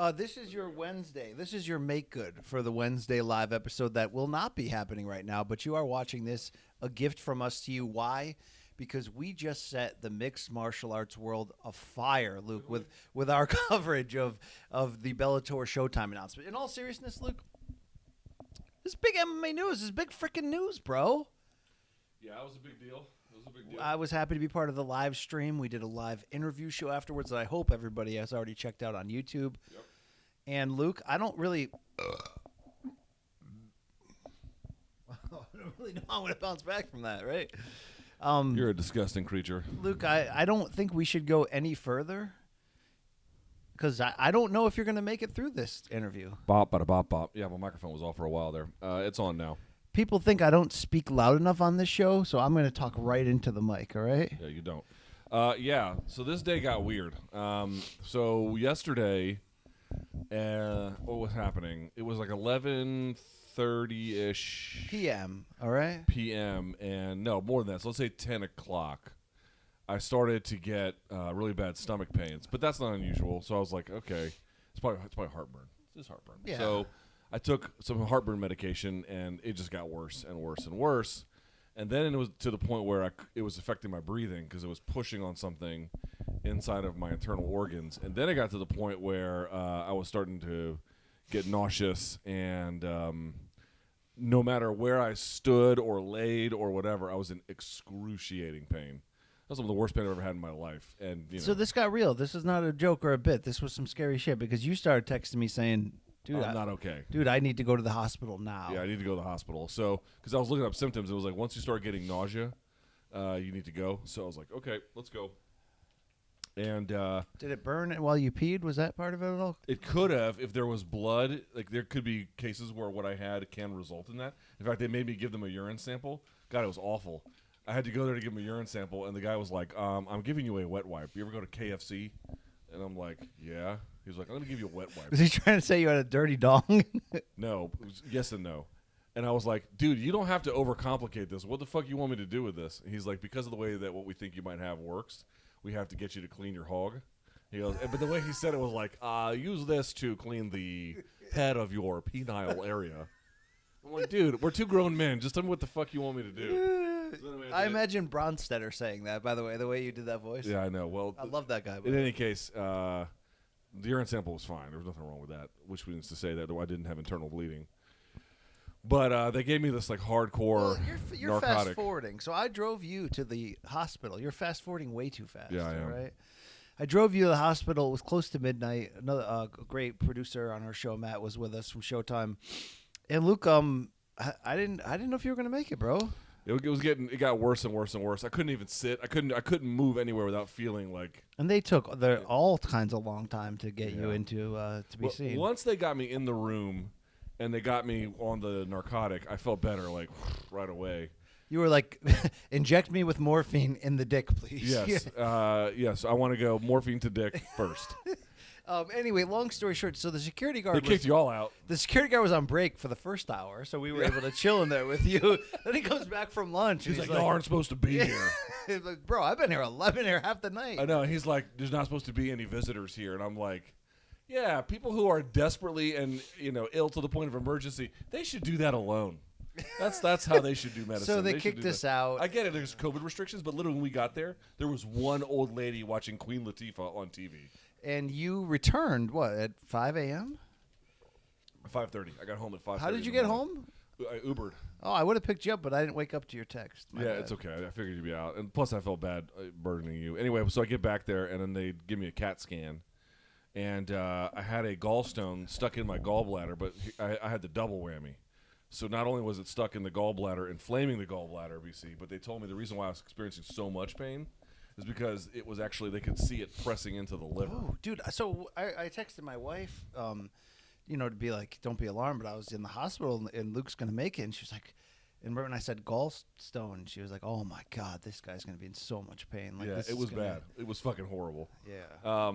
This is your Wednesday. This is your make good for the Wednesday live episode that will not be happening right now, but you are watching this, a gift from us to you. Why? Because we just set the mixed martial arts world afire, Luke, with our coverage of the Bellator Showtime announcement. In all seriousness, Luke, this is big MMA news. This is big freaking news, bro. Yeah, it was a big deal. I was happy to be part of the live stream. We did a live interview show afterwards that I hope everybody has already checked out on YouTube. Yep. And Luke, I don't really know how I'm going to bounce back from that, right? You're a disgusting creature. Luke, I don't think we should go any further because I don't know if you're going to make it through this interview. Bop, bada, bop, bop. Yeah, my microphone was off for a while there. It's on now. People think I don't speak loud enough on this show, so I'm going to talk right into the mic, all right? Yeah, you don't. Yeah, so this day got weird. So yesterday, what was happening? It was like 11:30-ish PM, all right? PM, and no, more than that. So let's say 10 o'clock. I started to get really bad stomach pains, but that's not unusual. So I was like, okay, it's probably heartburn. It's just heartburn. Yeah. So I took some heartburn medication, and it just got worse and worse and worse. And then it was to the point where it was affecting my breathing because it was pushing on something inside of my internal organs. And then it got to the point where I was starting to get nauseous, and no matter where I stood or laid or whatever, I was in excruciating pain. That's some of the worst pain I've ever had in my life. And So this got real. This is not a joke or a bit. This was some scary shit because you started texting me saying, dude, I'm not okay. Dude, I need to go to the hospital now. Yeah, I need to go to the hospital. So, because I was looking up symptoms, it was like once you start getting nausea, you need to go. So I was like, okay, let's go. And did it burn while you peed? Was that part of it at all? it could have, if there was blood. Like there could be cases where what I had can result in that. In fact, they made me give them a urine sample. God, it was awful. I had to go there to give them a urine sample, and the guy was like, "I'm giving you a wet wipe. You ever go to KFC?" And I'm like, "Yeah." He was like, "I'm gonna give you a wet wipe." Was he trying to say you had a dirty dong? No, it was yes and no. And I was like, dude, you don't have to overcomplicate this. What the fuck you want me to do with this? And he's like, because of the way that what we think you might have works, we have to get you to clean your hog. He goes, but the way he said it was like, use this to clean the head of your penile area. I'm like, dude, we're two grown men. Just tell me what the fuck you want me to do. So anyway, I imagine Bronstetter saying that, by the way, the way you did that voice. Yeah, I know. Well, I love that guy. In any case, the urine sample was fine. There was nothing wrong with that, which means to say that I didn't have internal bleeding. But they gave me this like hardcore you're narcotic. fast forwarding. So I drove you to the hospital. You're fast forwarding way too fast. Yeah, I am. Right? I drove you to the hospital. It was close to midnight. Another great producer on our show, Matt, was with us from Showtime. And Luke, I didn't know if you were gonna make it, bro. It got worse and worse and worse. I couldn't even sit. I couldn't move anywhere without feeling like. And they took all kinds of long time to get you into to be seen. Once they got me in the room, and they got me on the narcotic, I felt better like right away. You were like, inject me with morphine in the dick, please. Yes, yes. I want to go morphine to dick first. Anyway, long story short, so the security guard They kicked you all out. The security guard was on break for the first hour, so we were able to chill in there with you. Then he comes back from lunch. He's like, "Y'all aren't supposed to be here." He's like, bro, I've been here half the night. I know. He's like, "There's not supposed to be any visitors here," and I'm like, "Yeah, people who are desperately and ill to the point of emergency, they should do that alone." That's how they should do medicine. So they kicked us out. I get it. There's COVID restrictions, but literally when we got there was one old lady watching Queen Latifah on TV. And you returned, what, at 5 a.m.? 5:30. I got home at 5:30. How did you get home? I Ubered. Oh, I would have picked you up, but I didn't wake up to your text. My bad. It's okay. I figured you'd be out. And plus, I felt bad burdening you. Anyway, so I get back there, and then they give me a CAT scan. And I had a gallstone stuck in my gallbladder, but I had the double whammy. So not only was it stuck in the gallbladder, inflaming the gallbladder, BC, but they told me the reason why I was experiencing so much pain is because it was actually, they could see it pressing into the liver. Oh, dude. So I texted my wife, to be like, don't be alarmed, but I was in the hospital, and Luke's going to make it. And she was like, and when I said gallstone, she was like, oh, my God, this guy's going to be in so much pain. Like, yeah, it was bad. It was fucking horrible. Yeah.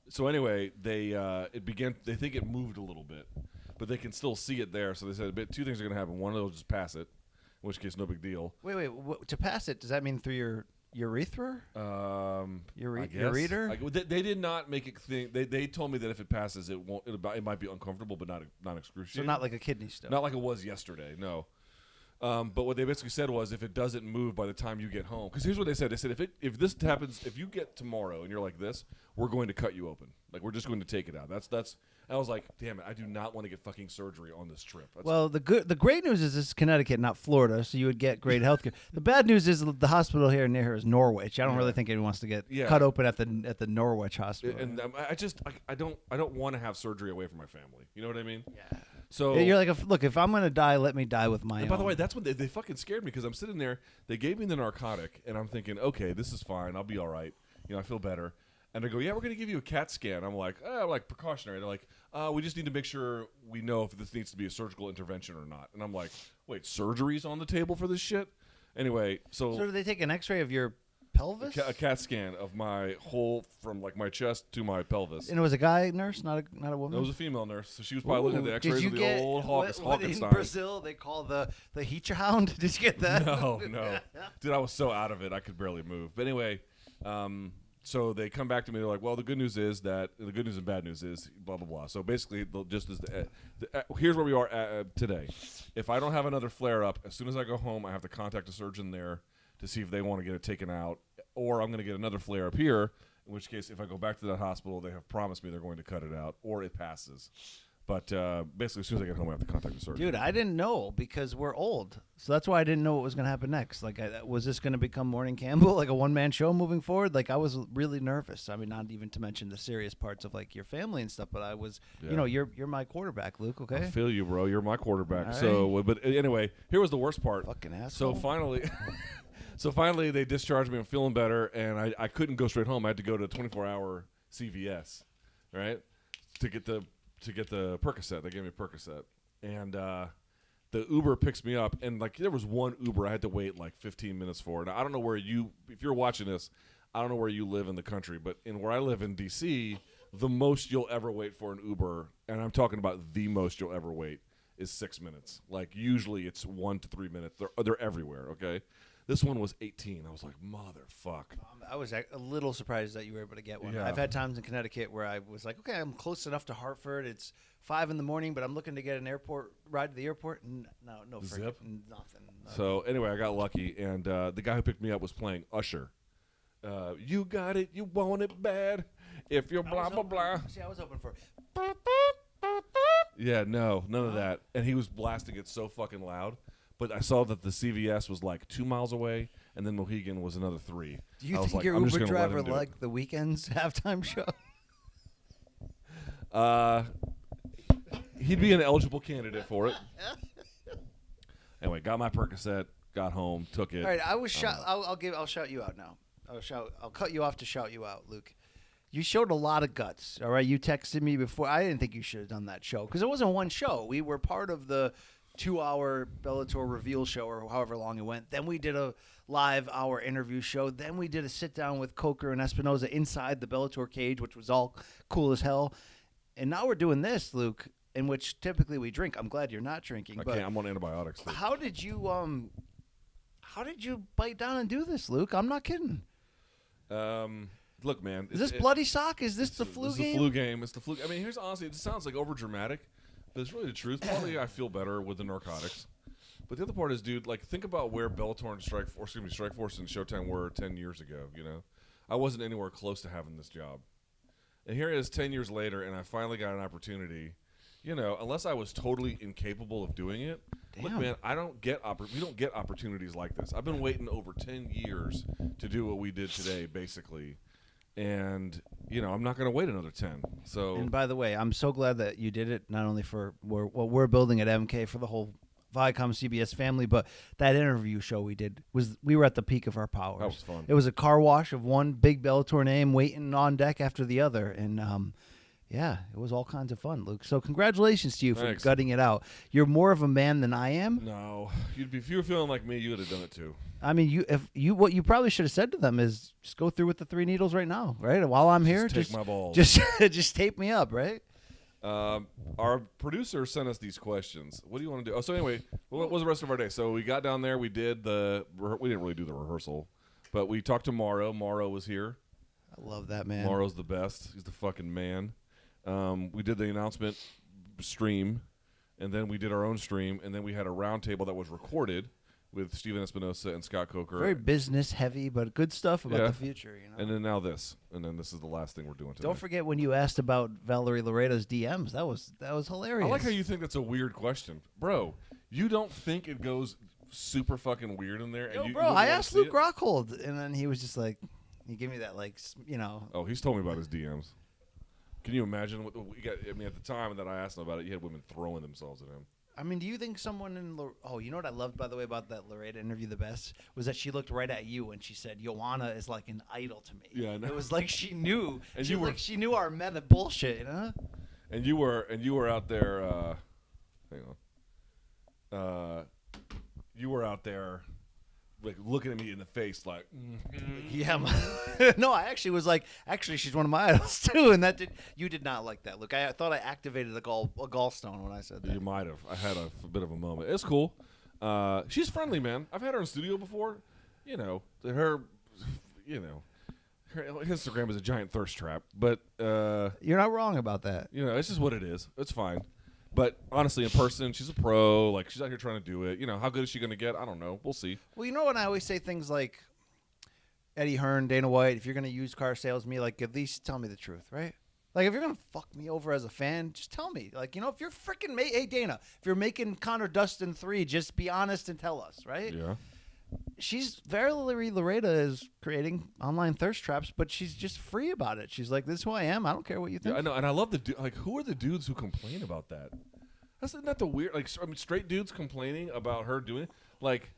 So anyway, they think it moved a little bit, but they can still see it there. So they said two things are going to happen. One, they'll just pass it, in which case no big deal. Wait. To pass it, does that mean through your urethra? I guess. Ureter? They did not make it think. They told me that if it passes, it won't. It might be uncomfortable, but not excruciating. So not like a kidney stone. Not like it was yesterday. No. But what they basically said was, if it doesn't move by the time you get home, because here's what they said. They said if this happens, if you get tomorrow and you're like this, we're going to cut you open. Like we're just going to take it out. That's. I was like, damn it, I do not want to get fucking surgery on this trip. Well, the great news is this is Connecticut, not Florida, so you would get great health care. The bad news is the hospital here near here is Norwich. I don't really think anyone wants to get cut open at the Norwich hospital. And I don't want to have surgery away from my family. You know what I mean? Yeah. So you're like, look, if I'm gonna die, let me die with my own. By the way, that's when they fucking scared me, because I'm sitting there. They gave me the narcotic, and I'm thinking, okay, this is fine. I'll be all right. You know, I feel better. And they go, yeah, we're going to give you a CAT scan. I'm like, precautionary. They're like, we just need to make sure we know if this needs to be a surgical intervention or not. And I'm like, wait, surgery's on the table for this shit? Anyway, so do they take an X-ray of your pelvis? A CAT scan of my whole, from like my chest to my pelvis. And it was a guy nurse, not a woman? It was a female nurse. So she was probably looking at the X-rays of the old Hawkinstein. What in Brazil they call the Heecha Hound? Did you get that? No. Dude, I was so out of it, I could barely move. But anyway, so they come back to me. They're like, "Well, the good news is that the good news and bad news is blah blah blah." So basically, here's where we are today. If I don't have another flare up, as soon as I go home, I have to contact a surgeon there to see if they want to get it taken out, or I'm going to get another flare up here. In which case, if I go back to that hospital, they have promised me they're going to cut it out, or it passes. But basically, as soon as I get home, I have to contact the surgeon. Dude, I didn't know, because we're old. So that's why I didn't know what was going to happen next. Like, was this going to become Morning Campbell, like a one-man show moving forward? Like, I was really nervous. I mean, not even to mention the serious parts of, like, your family and stuff. But I was, you're my quarterback, Luke, okay? I feel you, bro. You're my quarterback. All So, right. but anyway, here was the worst part. Fucking asshole. So finally, they discharged me. I'm feeling better, and I couldn't go straight home. I had to go to a 24-hour CVS, right, to get the Percocet. They gave me a Percocet, and the Uber picks me up, and like there was one Uber I had to wait like 15 minutes for. And I don't know where if you're watching this, I don't know where you live in the country, but where I live in D.C., the most you'll ever wait for an Uber, and I'm talking about the most you'll ever wait, is 6 minutes. Like usually it's 1 to 3 minutes. They're everywhere. Okay. This one was 18. I was like, motherfuck. I was a little surprised that you were able to get one. Yeah. I've had times in Connecticut where I was like, okay, I'm close enough to Hartford. It's 5 a.m, but I'm looking to get an airport ride to the airport. No Zip? Nothing. So anyway, I got lucky, and the guy who picked me up was playing Usher. You got it, you want it bad. If you're blah, blah, blah. See, I was hoping for... Yeah, no, none of that. And he was blasting it so fucking loud. But I saw that the CVS was like 2 miles away, and then Mohegan was another 3. Do you think your Uber driver liked the Weeknd's halftime show? He'd be an eligible candidate for it. Anyway, got my Percocet, got home, took it. All right, I was I'll shout you out now. I'll cut you off to shout you out, Luke. You showed a lot of guts. All right, you texted me before. I didn't think you should have done that show because it wasn't one show. We were part of the 2-hour Bellator reveal show, or however long it went. Then we did a live hour interview show. Then we did a sit down with Coker and Espinoza inside the Bellator cage, which was all cool as hell. And now we're doing this, Luke, in which typically we drink. I'm glad you're not drinking. I can't. I'm on antibiotics. How did you bite down and do this, Luke? I'm not kidding. Look, man. Is this bloody sock? Is this the flu game? It's the flu game. It's the flu. I mean, here's honestly, it sounds like over dramatic. But it's really the truth. Probably I feel better with the narcotics. But the other part is, dude, like think about where Bellator and Strikeforce and Showtime were 10 years ago, you know? I wasn't anywhere close to having this job. And here it is 10 years later, and I finally got an opportunity. You know, unless I was totally incapable of doing it. Damn. Look, man, we don't get opportunities like this. I've been waiting over 10 years to do what we did today, basically. And, you know, I'm not going to wait another 10. So. And by the way, I'm so glad that you did it, not only for what we're building at MK for the whole Viacom CBS family, but that interview show we did we were at the peak of our powers. That was fun. It was a car wash of one big Bellator name waiting on deck after the other. And, yeah, it was all kinds of fun, Luke. So congratulations to you for gutting it out. You're more of a man than I am. No, if you were feeling like me, you would have done it too. I mean, what you probably should have said to them is just go through with the 3 needles right now, right? While I'm here, take my balls. Just tape me up, right? Our producer sent us these questions. What do you want to do? Oh, so anyway, what was the rest of our day? So we got down there. We didn't really do the rehearsal. But we talked to Morrow. Morrow was here. I love that man. Morrow's the best. He's the fucking man. We did the announcement stream, and then we did our own stream, and then we had a round table that was recorded with Steven Espinosa and Scott Coker. Very business heavy, but good stuff about the future. You know? And then now this. And then this is the last thing we're doing today. Don't forget when you asked about Valerie Loreda's DMs. That was hilarious. I like how you think that's a weird question. Bro, you don't think it goes super fucking weird in there? And Yo, bro, I asked Luke Rockhold, and then he was just like, he gave me that, like, you know. Oh, he's told me about his DMs. Can you imagine what we got? I mean, at the time that I asked him about it, you had women throwing themselves at him. I mean, do you think someone in you know what I loved, by the way, about that Loretta interview the best was that she looked right at you and she said, Joanna is like an idol to me. Yeah, I know. It was like she knew. And she knew our meta bullshit, you know? And you were out there, hang on. You were out there like looking at me in the face like yeah. No, I actually was like, she's one of my idols too, and you did not like that. Look, I thought I activated a gallstone when I said that. You might have. I had a bit of a moment. It's cool. She's friendly, man. I've had her in studio before. Her Instagram is a giant thirst trap, but you're not wrong about that. It's just what it is. It's fine. But honestly, in person, she's a pro. Like, she's out here trying to do it. How good is she going to get? I don't know. We'll see. Well, when I always say things like Eddie Hearn, Dana White, if you're going to use car sales me, like, at least tell me the truth, right? Like, if you're going to fuck me over as a fan, just tell me. Like, if you're freaking hey, Dana, if you're making Connor Dustin 3, just be honest and tell us, right? Yeah. Valerie Loretta is creating online thirst traps, but she's just free about it. She's like, this is who I am. I don't care what you think. Yeah, I know, and I love who are the dudes who complain about that? Isn't that the weird, straight dudes complaining about her doing it? Like,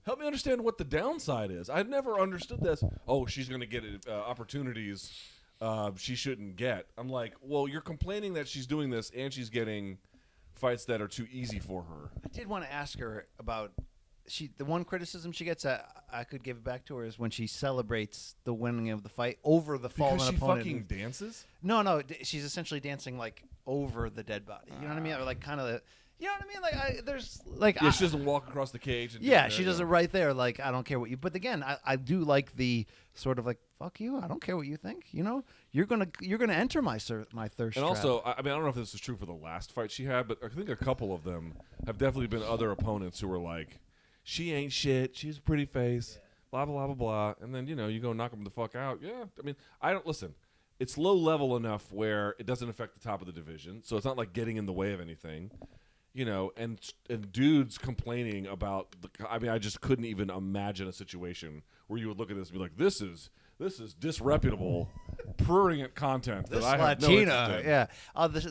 help me understand what the downside is. I've never understood this. Oh, she's going to get opportunities she shouldn't get. I'm like, well, you're complaining that she's doing this and she's getting fights that are too easy for her. I did want to ask her about the one criticism she gets I could give it back to her is when she celebrates the winning of the fight over the fallen opponent. Because she fucking dances? No, she's essentially dancing like over the dead body. You know what I mean? Or like kind of, you know what I mean? Like there's like she doesn't walk across the cage. And she does it right there. Like, I don't care what you. But again, I do like the sort of like, fuck you. I don't care what you think. You're gonna enter my thirst trap. And also, I mean, I don't know if this is true for the last fight she had, but I think a couple of them have definitely been other opponents who were like, she ain't shit. She's a pretty face. Yeah. Blah, blah, blah, blah. And then, you go knock them the fuck out. Yeah. I mean, listen, it's low level enough where it doesn't affect the top of the division. So it's not like getting in the way of anything, and dudes complaining about I just couldn't even imagine a situation where you would look at this and be like, this is disreputable, prurient content that I have Latina, no interest in. Yeah.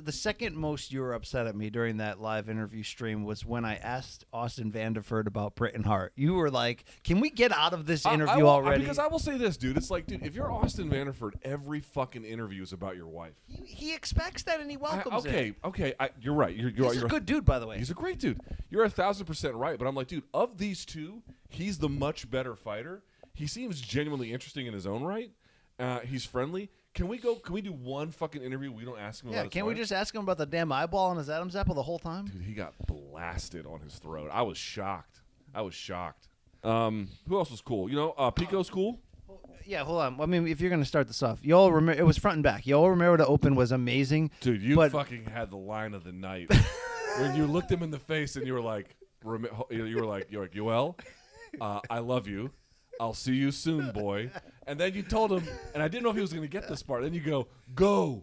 The second most you were upset at me during that live interview stream was when I asked Austin Vanderford about Britain Hart. You were like, can we get out of this interview already? Because I will say this, dude. It's like, dude, if you're Austin Vanderford, every fucking interview is about your wife. He expects that and he welcomes it. Okay. You're right. He's a good dude, by the way. He's a great dude. You're 1,000% right. But I'm like, dude, of these two, he's the much better fighter. He seems genuinely interesting in his own right. He's friendly. Can we do one fucking interview we don't ask him about his can't we just ask him about the damn eyeball on his Adam's apple the whole time? Dude, he got blasted on his throat. I was shocked. Who else was cool? Pico's cool. Yeah, hold on. I mean, if you're going to start this off, Yoel Romero, it was front and back. Yoel Romero to open was amazing. Dude, you fucking had the line of the night. When you looked him in the face and you were like, Yoel, I love you. I'll see you soon, boy. And then you told him, and I didn't know if he was going to get this part. Then you go.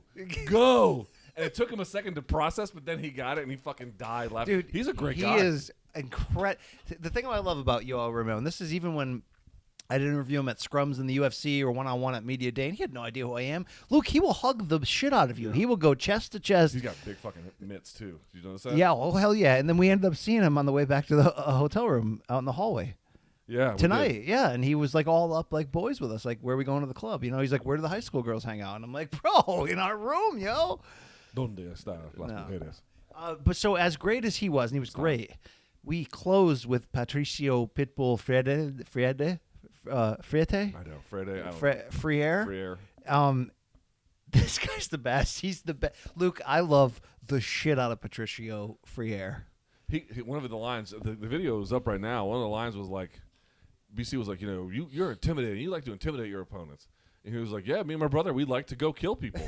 And it took him a second to process, but then he got it, and he fucking died laughing. Dude, he's a great guy. He is incredible. The thing I love about Yoel Romero, and this is even when I did interview him at Scrums in the UFC or one-on-one at Media Day, and he had no idea who I am. Luke, he will hug the shit out of you. Yeah. He will go chest to chest. He's got big fucking mitts, too. Did you notice that? Yeah, oh, hell yeah. And then we ended up seeing him on the way back to the hotel room out in the hallway. Yeah, tonight, yeah, and he was like all up like boys with us, like where are we going to the club? He's like, where do the high school girls hang out? And I'm like, bro, in our room, yo. Donde está las mujeres? But so as great as he was, and he was great, we closed with Patricio Pitbull Friete. I know, Friete. Friere. This guy's the best. He's the best. Luke, I love the shit out of Patricio Friere. He one of the lines, the video is up right now. One of the lines was like, BC was like, you're intimidating. You like to intimidate your opponents. And he was like, yeah, me and my brother, we'd like to go kill people.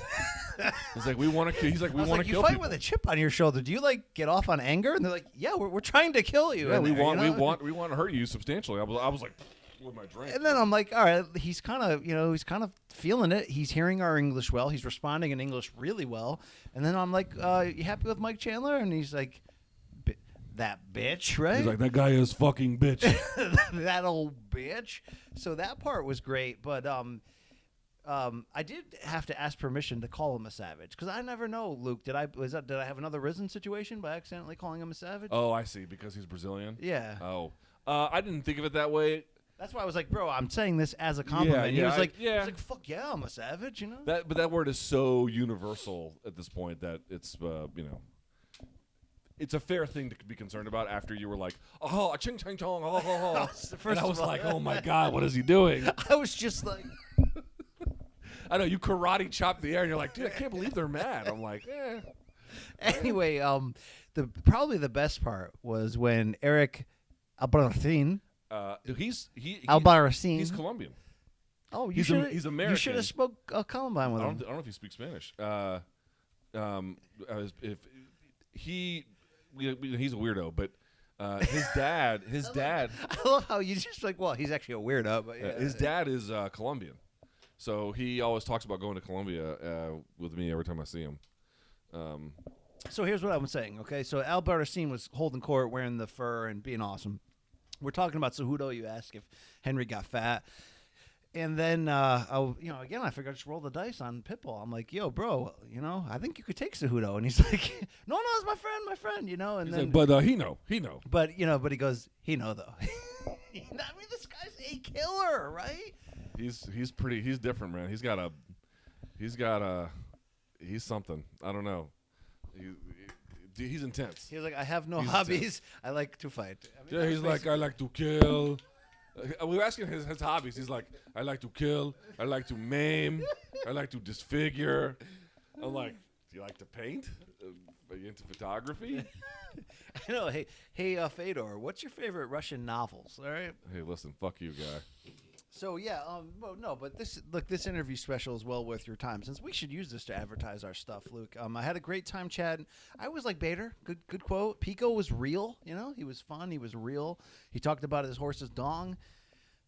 He's like, we want to. He's like, we want to kill you fight people. with a chip on your shoulder. Do you like get off on anger? And they're like, yeah, we're trying to kill you. Yeah, we there, want to hurt you substantially. I was like, with my drink. And then I'm like, all right, he's kind of feeling it. He's hearing our English well. He's responding in English really well. And then I'm like, you happy with Mike Chandler? And he's like, that bitch, right? He's like, that guy is fucking bitch. That old bitch. So that part was great, but I did have to ask permission to call him a savage because I never know, Luke. Did I have another risen situation by accidentally calling him a savage? Oh, I see. Because he's Brazilian. Yeah. Oh, I didn't think of it that way. That's why I was like, bro, I'm saying this as a compliment. Yeah, he was like, fuck yeah, I'm a savage, But that word is so universal at this point that it's it's a fair thing to be concerned about after you were like, oh, ching ching chong, oh, oh, oh. And I was like, oh my God, what is he doing? I was just like, I know you karate chop the air, and you're like, dude, I can't believe they're mad. I'm like, eh. Anyway, probably the best part was when Eric Albarracin. He's Colombian. Oh, he's American. You should have spoke Columbine with him. I don't know if he speaks Spanish. If he's a weirdo, but his dad. I love how you just like. Well, he's actually a weirdo, but yeah. His dad is Colombian, so he always talks about going to Colombia with me every time I see him. So here's what I'm saying. Okay, so Albarracin was holding court, wearing the fur and being awesome. We're talking about Cejudo. You ask if Henry got fat. And then, again, I figured I'd just roll the dice on Pitbull. I'm like, yo, bro, I think you could take Cejudo. And he's like, no, it's my friend, And he's then, like, but he know. But, but he goes, he know, though. I mean, this guy's a killer, right? He's different, man. He's something. I don't know. He's intense. He's like, I have no hobbies. Intense. I like to fight. I mean, he's like, I like to kill. We were asking his hobbies. He's like, I like to kill. I like to maim. I like to disfigure. I'm like, do you like to paint? Are you into photography? I know. Hey, Fedor, what's your favorite Russian novels? All right. Hey, listen, fuck you, guy. So yeah, but this interview special is well worth your time since we should use this to advertise our stuff, Luke. I had a great time chatting. I was like Bader, good quote. Pico was real, he was fun, he was real. He talked about his horse's dong.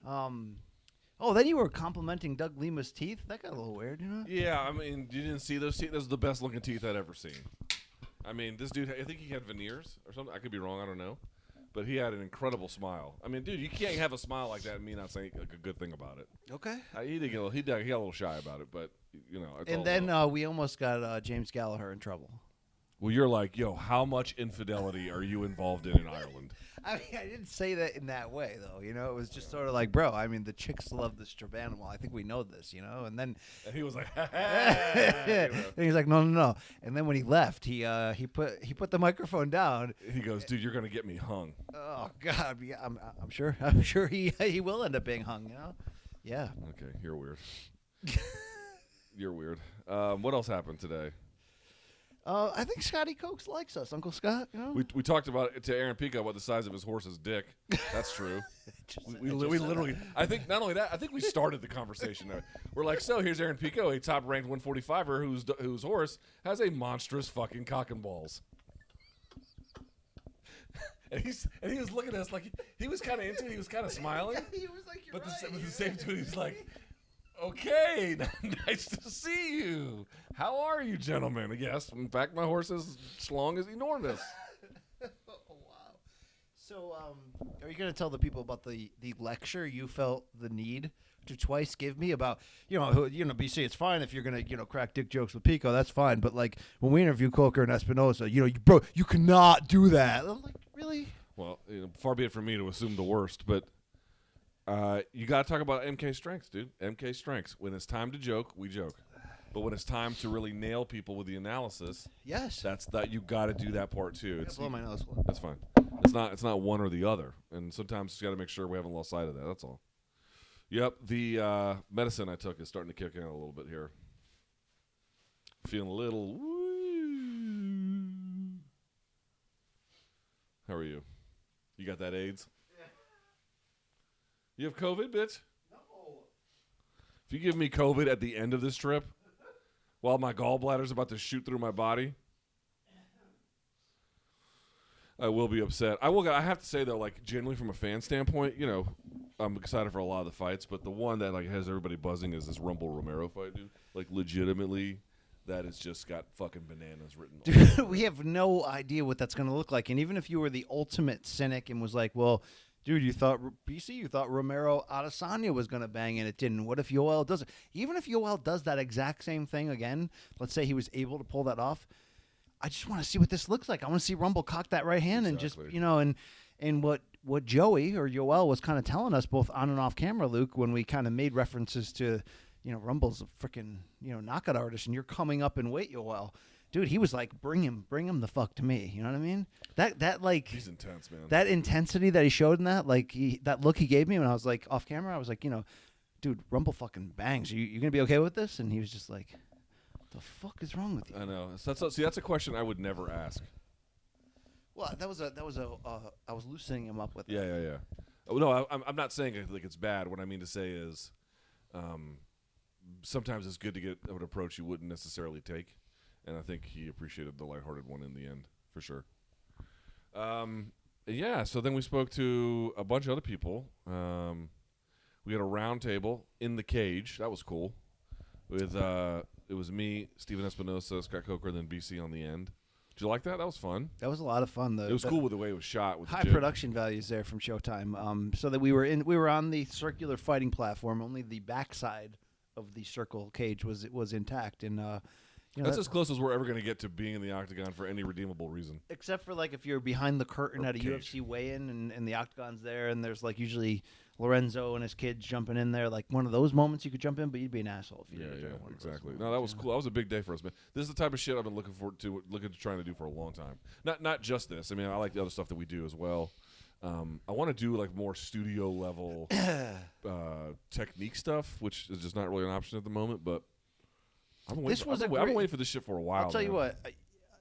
Then you were complimenting Doug Lima's teeth. That got a little weird, Yeah, I mean, you didn't see those teeth. Those are the best looking teeth I'd ever seen. I mean, this dude, I think he had veneers or something. I could be wrong, I don't know. But he had an incredible smile. I mean, dude, you can't have a smile like that and me not saying a good thing about it. Okay. He got a little shy about it, but And then we almost got James Gallagher in trouble. Well, you're like, yo, how much infidelity are you involved in Ireland? I mean, I didn't say that in that way, though. It was just sort of like, bro, I mean, the chicks love the Strabane. Well, I think we know this, And then he was like, and he's like, no. And then when he left, he put the microphone down. He goes, dude, you're gonna get me hung. Oh God, yeah, I'm sure he will end up being hung. Yeah. Okay, you're weird. You're weird. What else happened today? I think Scotty Cokes likes us, Uncle Scott. We talked about it to Aaron Pico about the size of his horse's dick. That's true. we literally. I think not only that. I think we started the conversation. We're like, so here's Aaron Pico, a top-ranked 145er whose horse has a monstrous fucking cock and balls. And he was looking at us like he was kind of into it. He was kind of smiling. Yeah, he was like, but the same dude, he's like, okay, nice to see you. How are you, gentlemen? Yes, in fact, my horse's schlong is enormous. Oh, wow. So, are you going to tell the people about the lecture you felt the need to twice give me about, BC, it's fine if you're going to, crack dick jokes with Pico, that's fine. But, like, when we interview Coker and Espinosa, bro, you cannot do that. I'm like, really? Well, far be it from me to assume the worst, but you got to talk about MK strengths, dude. MK strengths. When it's time to joke, we joke. But when it's time to really nail people with the analysis, yes, you got to do that part too. Blow my nose. That's fine. It's not one or the other, and sometimes you got to make sure we haven't lost sight of that. That's all. Yep, the medicine I took is starting to kick in a little bit here. Feeling a little. Woo. How are you? You got that AIDS? You have COVID, bitch? No. If you give me COVID at the end of this trip, while my gallbladder's about to shoot through my body, I will be upset. I have to say, though, like, genuinely from a fan standpoint, you know, I'm excited for a lot of the fights, but the one that, like, has everybody buzzing is this Rumble Romero fight, dude. Like, legitimately, that has just got fucking bananas written all over Dude, we have no idea what that's going to look like. And even if you were the ultimate cynic and was like, well, dude, you thought Romero Adesanya was going to bang and it didn't. What if Yoel does it? Even if Yoel does that exact same thing again, let's say he was able to pull that off, I just want to see what this looks like. I want to see Rumble cock that right hand and just, you know, and what Joey or Yoel was kind of telling us both on and off camera, Luke, when we kind of made references to, you know, Rumble's a freaking, you know, knockout artist and you're coming up in weight, Yoel. Dude, he was like, bring him the fuck to me. You know what I mean? That like, he's intense, man. That intensity that he showed in that, like that look he gave me when I was like off camera, I was like, you know, dude, Rumble fucking bangs. You gonna be okay with this? And he was just like, the fuck is wrong with you? I know. So that's a question I would never ask. Well, that was I was loosening him up with. Yeah. Oh, no, I'm not saying like it's bad. What I mean to say is, sometimes it's good to get an approach you wouldn't necessarily take, and I think he appreciated the lighthearted one in the end for sure. Yeah. So then we spoke to a bunch of other people. We had a round table in the cage. That was cool. With it was me, Steven Espinosa, Scott Coker, and then BC on the end. Did you like that? That was fun. That was a lot of fun. It was cool with the way it was shot. With high production values there from Showtime. So that we were on the circular fighting platform. Only the backside of the circle cage was intact, and you know, that's as close as we're ever going to get to being in the octagon for any redeemable reason. Except for like if you're behind the curtain at a UFC weigh-in and the octagon's there, and there's like usually Lorenzo and his kids jumping in there, like one of those moments you could jump in, but you'd be an asshole if you did. Yeah, exactly. No, that was cool. That was a big day for us, man. This is the type of shit I've been looking to trying to do for a long time. Not just this. I mean, I like the other stuff that we do as well. I want to do like more studio level technique stuff, which is just not really an option at the moment. But I've been waiting for this shit for a while. I'll tell you what.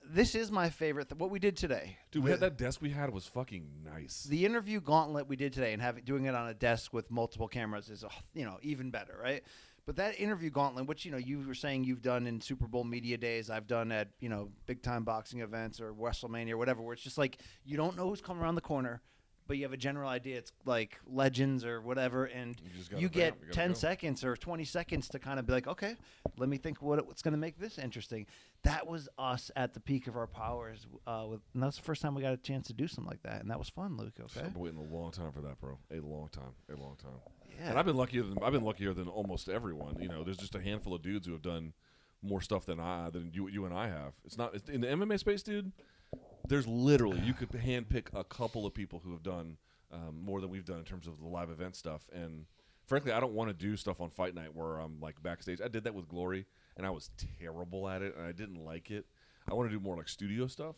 This is my favorite. What we did today. Dude, we had that desk we had was fucking nice. The interview gauntlet we did today and doing it on a desk with multiple cameras is, you know, even better, right? But that interview gauntlet, which, you know, you were saying you've done in Super Bowl media days, I've done at, you know, big time boxing events or WrestleMania or whatever, where it's just like you don't know who's coming around the corner, but you have a general idea. It's like Legends or whatever, and you get 10 seconds or 20 seconds to kind of be like, okay, let me think what's going to make this interesting. That was us at the peak of our powers, and that was the first time we got a chance to do something like that, and that was fun, Luke. Okay, I've been waiting a long time for that, bro. A long time. Yeah, and I've been luckier than almost everyone. You know, there's just a handful of dudes who have done more stuff than you and I have. It's in the MMA space, dude. There's literally, you could handpick a couple of people who have done more than we've done in terms of the live event stuff. And frankly, I don't want to do stuff on Fight Night where I'm like backstage. I did that with Glory, and I was terrible at it, and I didn't like it. I want to do more like studio stuff.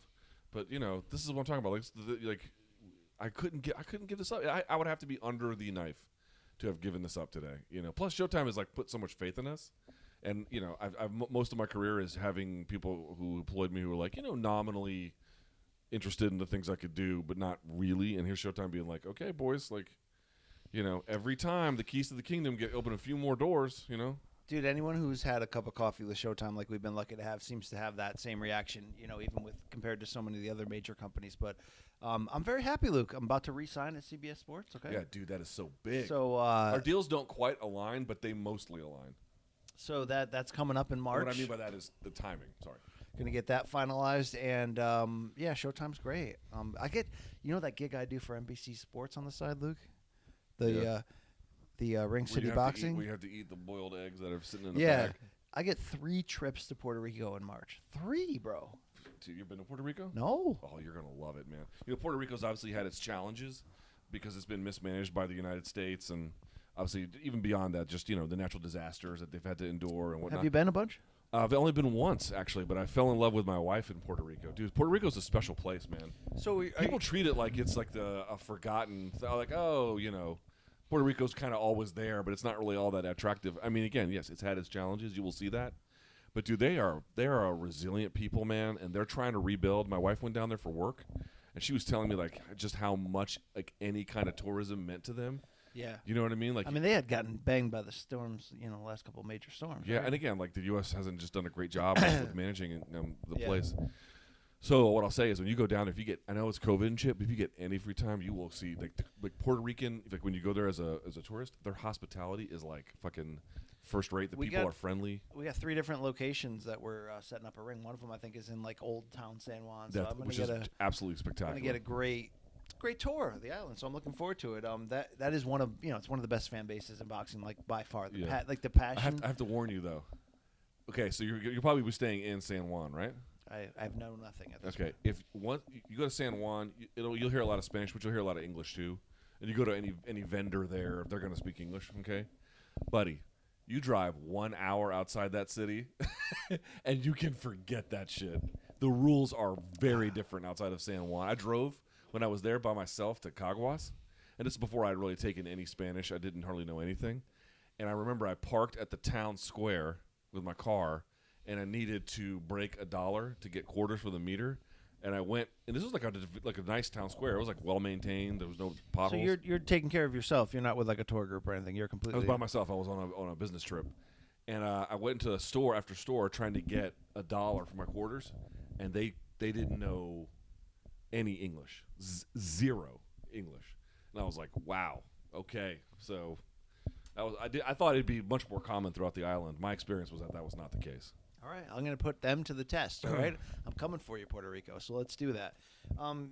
But you know, this is what I'm talking about. Like I couldn't give this up. I would have to be under the knife to have given this up today. You know, plus Showtime has like put so much faith in us. And you know, I've most of my career is having people who employed me who were like, you know, nominally interested in the things I could do, but not really. And here's Showtime being like, okay, boys, like, you know, every time the keys to the kingdom open a few more doors, you know. Dude, anyone who's had a cup of coffee with Showtime, like we've been lucky to have, seems to have that same reaction, you know, even with compared to so many of the other major companies. But I'm very happy, Luke. I'm about to re-sign at CBS Sports. Okay. Yeah, dude, that is so big. So our deals don't quite align, but they mostly align. So that's coming up in March. What I mean by that is the timing. Sorry. Going to get that finalized, and yeah, Showtime's great. I get, you know, that gig I do for NBC Sports on the side, Luke, the Ring City Boxing. We have to eat the boiled eggs that are sitting in the bag. bag. I get 3 trips to Puerto Rico in March. 3, bro. Dude, you've been to Puerto Rico? No. Oh, you're gonna love it, man. You know, Puerto Rico's obviously had its challenges because it's been mismanaged by the United States, and obviously even beyond that, just, you know, the natural disasters that they've had to endure and whatnot. Have you been a bunch? I've only been once, actually, but I fell in love with my wife in Puerto Rico. Dude, Puerto Rico's a special place, man. So people treat it like it's like a forgotten, like, oh, you know, Puerto Rico's kind of always there, but it's not really all that attractive. I mean, again, yes, it's had its challenges. You will see that. But, dude, they are a resilient people, man, and they're trying to rebuild. My wife went down there for work, and she was telling me, like, just how much, like, any kind of tourism meant to them. Yeah. You know what I mean? Like, I mean, they had gotten banged by the storms, the last couple of major storms. yeah, right? and again, like the U.S. hasn't just done a great job with managing the Yeah. place. So what I'll say is, when you go down, if you get, I know it's COVID and shit, but if you get any free time, you will see like Puerto Rican. Like when you go there as a tourist, their hospitality is like fucking first rate. The people are friendly. We got 3 different locations that we're setting up a ring. One of them I think is in like Old Town San Juan. So I'm Which gonna is absolutely spectacular. I'm gonna get a great tour of the island. So I'm looking forward to it. That is one of it's one of the best fan bases in boxing, like by far. Like the passion. I have to warn you though. Okay, so you're probably be staying in San Juan, right? I've known nothing at this Okay, point. if you go to San Juan, you'll hear a lot of Spanish, but you'll hear a lot of English too. And you go to any vendor there, they're going to speak English. Okay, buddy, you drive 1 hour outside that city, and you can forget that shit. The rules are very different outside of San Juan. I drove when I was there by myself to Caguas, and this is before I'd really taken any Spanish. I didn't hardly know anything, and I remember I parked at the town square with my car. And I needed to break $1 to get quarters for the meter, and I went. And this was like a nice town square. It was like well maintained. There was no potholes. So you're taking care of yourself. You're not with like a tour group or anything. You're completely. I was by myself. I was on a business trip, and I went into store after store trying to get $1 for my quarters, and they didn't know any English, zero English, and I was like, wow, okay, so I thought it'd be much more common throughout the island. My experience was that was not the case. All right, I'm going to put them to the test. All right, I'm coming for you, Puerto Rico. So let's do that.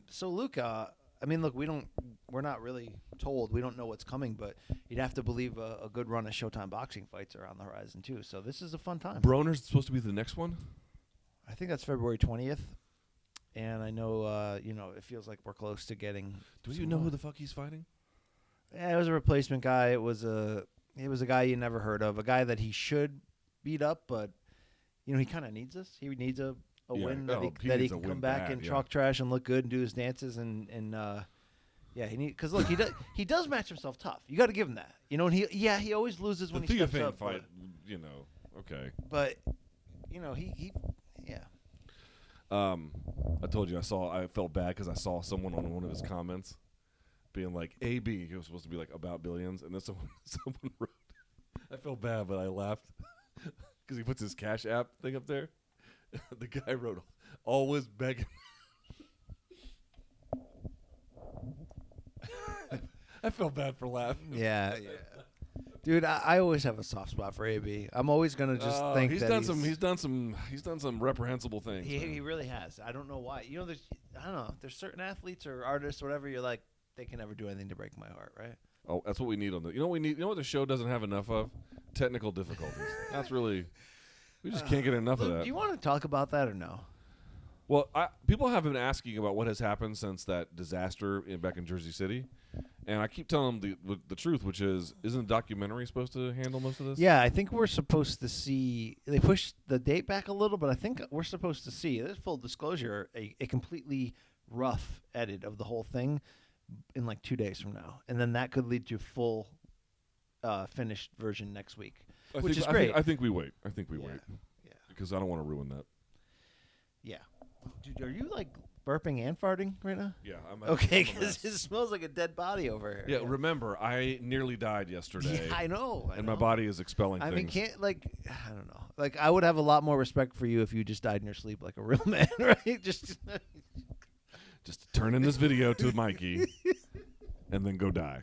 So Luke, I mean, look, we're not really told. We don't know what's coming, but you'd have to believe a good run of Showtime boxing fights are on the horizon too. So this is a fun time. Broner's supposed to be the next one. I think that's February 20th, and I know it feels like we're close to getting. Do you know who the fuck he's fighting? Yeah, it was a replacement guy. It was a guy you never heard of, a guy that he should beat up, but he kind of needs us. He needs a win that he can come back and chalk trash and look good and do his dances and because look, he does match himself tough. You got to give him that. And he always loses when he steps up. Fight, okay. But he I told you I felt bad because I saw someone on one of his comments being like AB. He was supposed to be like about billions, and then someone wrote. I felt bad, but I laughed because he puts his Cash App thing up there. The guy wrote, "Always begging." I felt bad for laughing. Yeah. Dude, I always have a soft spot for AB. I'm always gonna just think he's done some reprehensible things. He really has. I don't know why. There's certain athletes or artists or whatever. You're like, they can never do anything to break my heart, right? Oh, that's what we need on the. You know what we need. You know what the show doesn't have enough of? Technical difficulties. That's really. We just can't get enough of that. Do you want to talk about that or no? Well, people have been asking about what has happened since that disaster back in Jersey City, and I keep telling them the truth, which isn't a documentary supposed to handle most of this? Yeah, I think we're supposed to see. They pushed the date back a little, but I think we're supposed to see. This full disclosure, a completely rough edit of the whole thing in like 2 days from now, and then that could lead to full finished version next week, which is great. I think we wait. Wait. Yeah. Because I don't want to ruin that. Yeah. Dude, are you like burping and farting right now? Yeah. Okay, because it smells like a dead body over here. Yeah, remember, I nearly died yesterday. Yeah, I know. And my body is expelling things. I mean, I don't know. Like, I would have a lot more respect for you if you just died in your sleep like a real man, right? Just turn in this video to Mikey and then go die.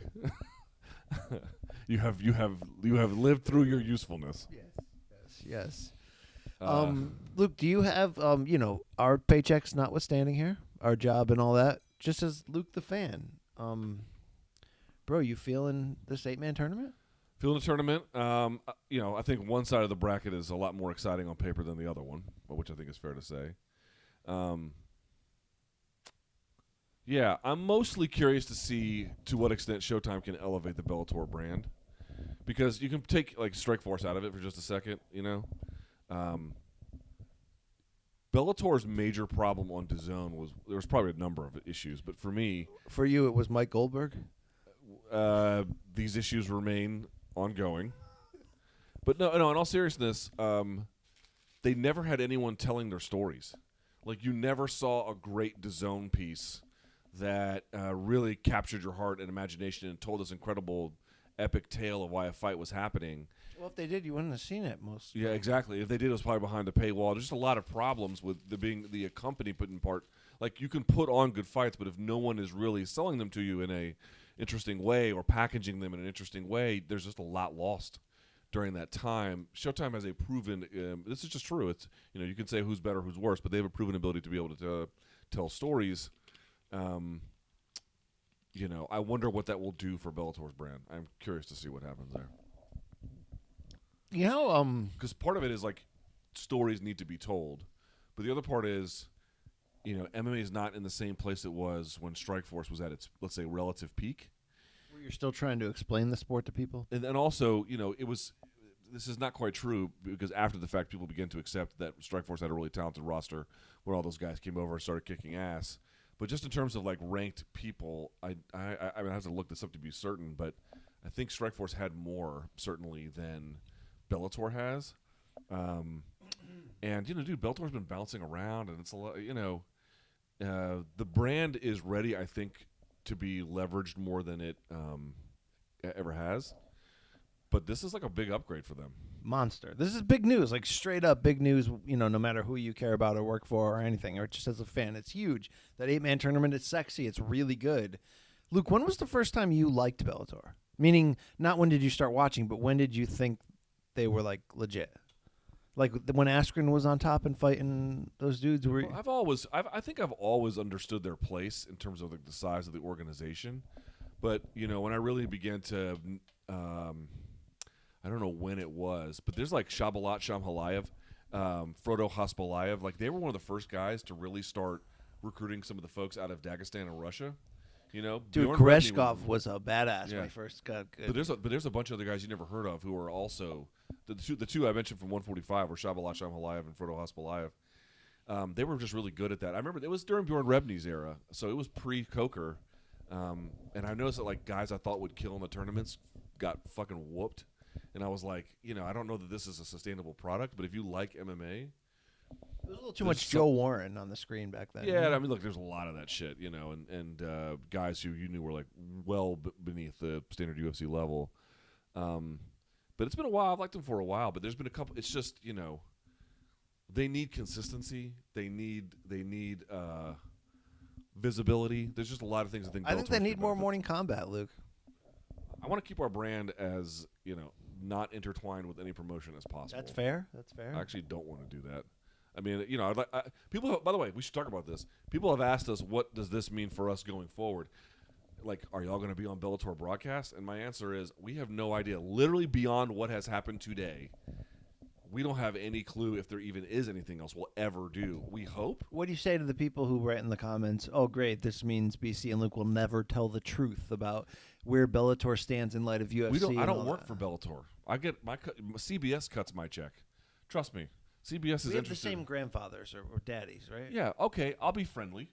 You have lived through your usefulness. Yes. Luke, do you have our paychecks notwithstanding here, our job and all that, just as Luke the fan, bro, you feeling this 8-man tournament? Feeling the tournament. I think one side of the bracket is a lot more exciting on paper than the other one, which I think is fair to say. Yeah, I'm mostly curious to see to what extent Showtime can elevate the Bellator brand, because you can take like Strikeforce out of it for just a second, Bellator's major problem on DAZN was there was probably a number of issues, but for me, for you, it was Mike Goldberg. These issues remain ongoing, but no. In all seriousness, they never had anyone telling their stories. Like, you never saw a great DAZN piece that really captured your heart and imagination and told this incredible epic tale of why a fight was happening. Well, if they did, you wouldn't have seen it most. Yeah, exactly. If they did, it was probably behind a paywall. There's just a lot of problems with being the accompaniment part. Like, you can put on good fights, but if no one is really selling them to you in a interesting way or packaging them in an interesting way, there's just a lot lost during that time. Showtime has a proven, this is just true. It's, you can say who's better, who's worse, but they have a proven ability to be able to tell stories. I wonder what that will do for Bellator's brand. I'm curious to see what happens there. Because part of it is like stories need to be told, but the other part is, MMA is not in the same place it was when Strikeforce was at its, let's say, relative peak. Where you're still trying to explain the sport to people, and then also, it was. This is not quite true because after the fact, people began to accept that Strikeforce had a really talented roster when all those guys came over and started kicking ass. But just in terms of like ranked people, I have to look this up to be certain, but I think Strikeforce had more certainly than Bellator has. And dude, Bellator's been bouncing around, and it's a lot. The brand is ready, I think, to be leveraged more than it ever has. But this is like a big upgrade for them. Monster. This is big news, like straight up big news, no matter who you care about or work for or anything, or just as a fan. It's huge. That 8-man tournament is sexy. It's really good. Luke, when was the first time you liked Bellator? Meaning, not when did you start watching, but when did you think they were, like, legit? Like, when Askren was on top and fighting those dudes? I think I've always understood their place in terms of the size of the organization. But, when I really began to... I don't know when it was, but there's like Shabalat Shamhalayev, Frodo Haspalayev. Like, they were one of the first guys to really start recruiting some of the folks out of Dagestan and Russia. Dude, Koreshkov was a badass when he first got good. But there's a bunch of other guys you never heard of who are also the two I mentioned from 145 were Shabalat Shamhalayev and Frodo Haspalayev. They were just really good at that. I remember it was during Bjorn Rebny's era, so it was pre-Coker. And I noticed that like guys I thought would kill in the tournaments got fucking whooped. And I was like, I don't know that this is a sustainable product, but if you like MMA... There was a little too much Joe Warren on the screen back then. Yeah, I mean, look, there's a lot of that shit, and guys who you knew were like well beneath the standard UFC level. But it's been a while. I've liked them for a while, but there's been a couple... It's just, they need consistency. They need visibility. There's just a lot of things I think they need more morning combat, Luke. I want to keep our brand as, not intertwined with any promotion as possible. That's fair. I actually don't want to do that. I mean, people. By the way, we should talk about this. People have asked us, what does this mean for us going forward? Like, are y'all going to be on Bellator broadcast? And my answer is, we have no idea. Literally beyond what has happened today, we don't have any clue if there even is anything else we'll ever do. We hope. What do you say to the people who write in the comments, oh, great, this means BC and Luke will never tell the truth about where Bellator stands in light of UFC? I don't work for Bellator. I get CBS cuts my check. Trust me. CBS is interested. We have the same grandfathers or daddies, right? Yeah, okay, I'll be friendly.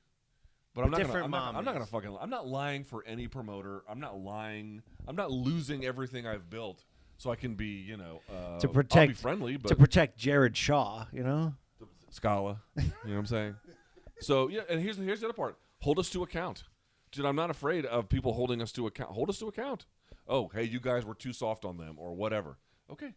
But I'm not lying for any promoter. I'm not lying. I'm not losing everything I've built. So I can be, to protect, I'll be friendly, but to protect Jared Shaw, Scala, you know what I'm saying? So yeah, and here's the other part: hold us to account, dude. I'm not afraid of people holding us to account. Hold us to account. Oh, hey, you guys were too soft on them, or whatever. Okay,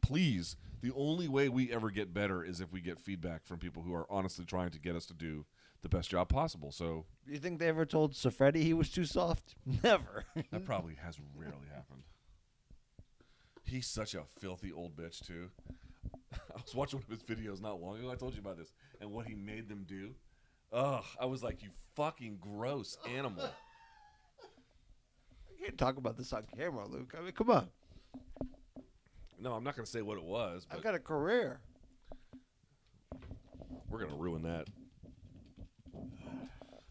please. The only way we ever get better is if we get feedback from people who are honestly trying to get us to do the best job possible. So, you think they ever told Safredi he was too soft? Never. That probably has rarely happened. He's such a filthy old bitch, too. I was watching one of his videos not long ago. I told you about this. And what he made them do. Ugh. I was like, you fucking gross animal. I can't talk about this on camera, Luke. I mean, come on. No, I'm not going to say what it was. But I've got a career. We're going to ruin that.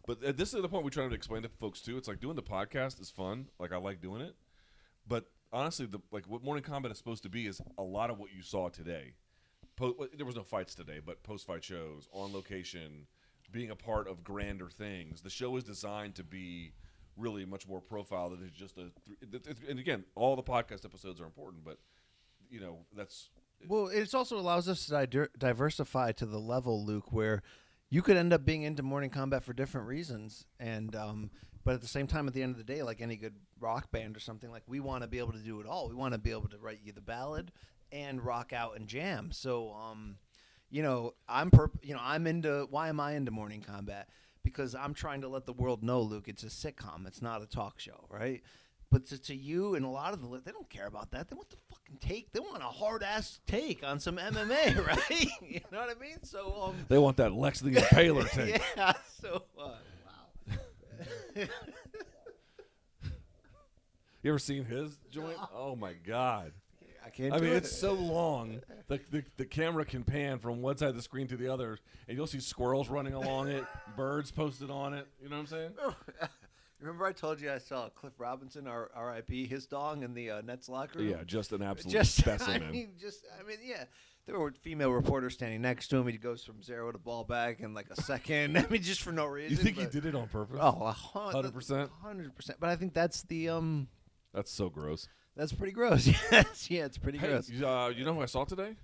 But this is the point we're trying to explain to folks, too. It's like doing the podcast is fun. Like, I like doing it. But honestly, what Morning Combat is supposed to be is a lot of what you saw today. There was no fights today, but post-fight shows, on location, being a part of grander things. The show is designed to be really much more profile than just and again, all the podcast episodes are important, but that's... Well, it also allows us to diversify to the level, Luke, where you could end up being into morning combat for different reasons, and but at the same time, at the end of the day, like any good rock band or something, like we want to be able to do it all. We want to be able to write you the ballad and rock out and jam. So, I'm into. Why am I into morning combat? Because I'm trying to let the world know, Luke, it's a sitcom. It's not a talk show, right? But to you and a lot of they don't care about that. They want the fucking take. They want a hard ass take on some MMA, right? You know what I mean? So they want that Lex the Impaler take. Yeah. So wow. You ever seen his joint? Oh my god. I can't. I do mean, it. it's so long. The camera can pan from one side of the screen to the other, and you'll see squirrels running along it, birds posted on it. You know what I'm saying? Remember I told you I saw Cliff Robinson, our R.I.P., his dong in the Nets locker room? Yeah, just an absolute specimen. I mean, yeah. There were female reporters standing next to him. He goes from 0 to ball back in like a second. I mean, just for no reason. You think he did it on purpose? Oh, 100%? 100%. But I think that's the That's so gross. That's pretty gross. Yes, yeah, it's pretty gross. You know who I saw today?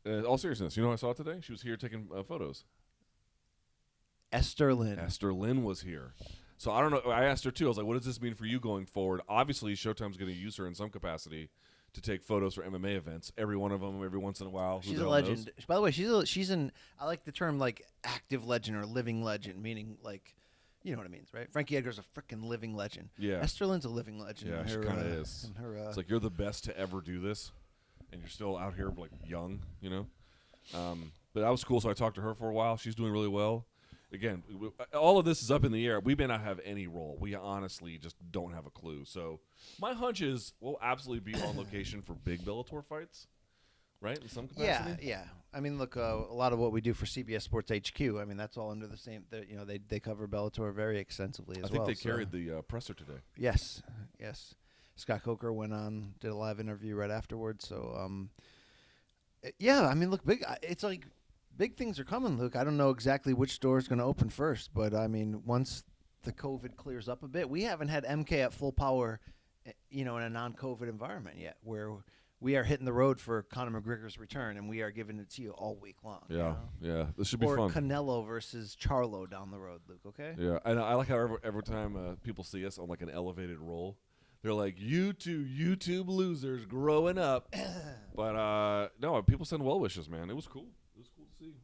All seriousness, you know who I saw today? She was here taking photos. Esther Lynn. Esther Lynn was here. So I don't know. I asked her too. I was like, "What does this mean for you going forward?" Obviously, Showtime's going to use her in some capacity to take photos for MMA events. Every one of them, every once in a while. She's a legend. By the way, she's an. I like the term like active legend or living legend, meaning like, you know what it means, right? Frankie Edgar's a freaking living legend. Yeah. Esther Lynn's a living legend. Yeah, she kind of is. It's like you're the best to ever do this, and you're still out here like young, you know. But that was cool. So I talked to her for a while. She's doing really well. Again, all of this is up in the air. We may not have any role. We honestly just don't have a clue. So my hunch is we'll absolutely be on location for big Bellator fights, right? In some capacity. Yeah. I mean, look, a lot of what we do for CBS Sports HQ. I mean, that's all under the same. They cover Bellator very extensively as well. I think they carried the presser today. Yes. Scott Coker went on, did a live interview right afterwards. So, yeah. I mean, look, big. It's like. Big things are coming, Luke. I don't know exactly which door is going to open first, but I mean, once the COVID clears up a bit, we haven't had MK at full power, in a non-COVID environment yet, where we are hitting the road for Conor McGregor's return, and we are giving it to you all week long. Yeah, yeah, this should be fun. Or Canelo versus Charlo down the road, Luke. Okay. Yeah, and I like how every time people see us on like an elevated role, they're like, "You two YouTube losers growing up," but no, people send well wishes, man. It was cool. It was cool to see,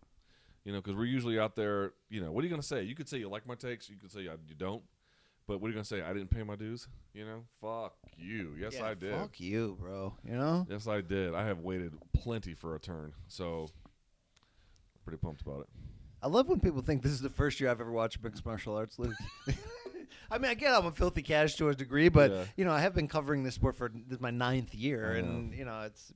because we're usually out there. What are you gonna say? You could say you like my takes. You could say you don't. But what are you gonna say? I didn't pay my dues. Fuck you. Yes, yeah, I did. Fuck you, bro. Yes, I did. I have waited plenty for a turn, so I'm pretty pumped about it. I love when people think this is the first year I've ever watched mixed martial arts, Luke. I mean, I get I'm a filthy cash to a degree, but I have been covering this sport this is my 9th year, and it's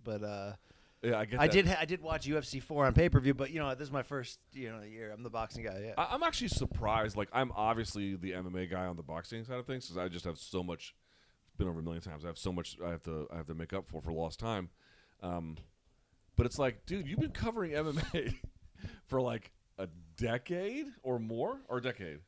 yeah, I get that. I did watch UFC 4 on pay-per-view, but this is my first year. I'm the boxing guy. Yeah, I'm actually surprised. Like, I'm obviously the MMA guy on the boxing side of things because I just have so much. Been over a million times. I have so much I have to make up for lost time. But it's like, dude, you've been covering MMA for like a decade or more, or a decade.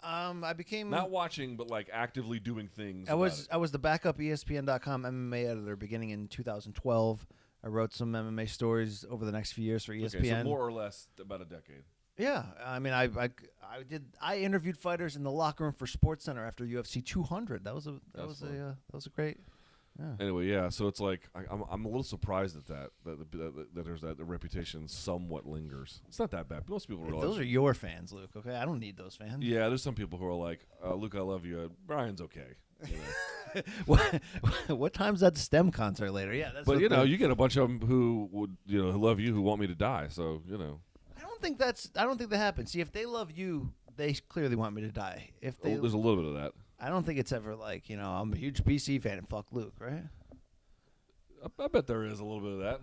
I became not watching, but like actively doing things. I was the backup ESPN.com MMA editor beginning in 2012. I wrote some MMA stories over the next few years for ESPN. Okay, so more or less about a decade. Yeah, I mean, I interviewed fighters in the locker room for SportsCenter after UFC 200. That was a great. Yeah. Anyway, yeah. So it's like I'm a little surprised at that there's that the reputation somewhat lingers. It's not that bad. Most people realize those are your fans, Luke. Okay, I don't need those fans. Yeah, there's some people who are like, Luke, I love you. Brian's okay. What time's that STEM concert later? Yeah, that's. But you get a bunch of them who would who love you, who want me to die. So I don't think that happens. See, if they love you, they clearly want me to die. If they, there's a little bit of that. I don't think it's ever like I'm a huge BC fan and fuck Luke, right? I bet there is a little bit of that,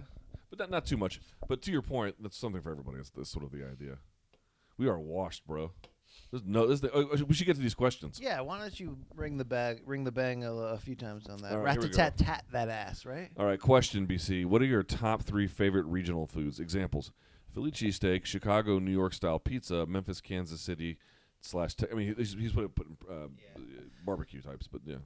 but not too much. But to your point, that's something for everybody. That's sort of the idea. We are washed, bro. We should get to these questions. Yeah, why don't you ring the bang a few times on that? All right, rat-a-tat-tat that ass, right? All right, question, BC. What are your top 3 favorite regional foods? Examples: Philly cheesesteak, Chicago, New York style pizza, Memphis, Kansas City / I mean, he's put barbecue types, but yeah.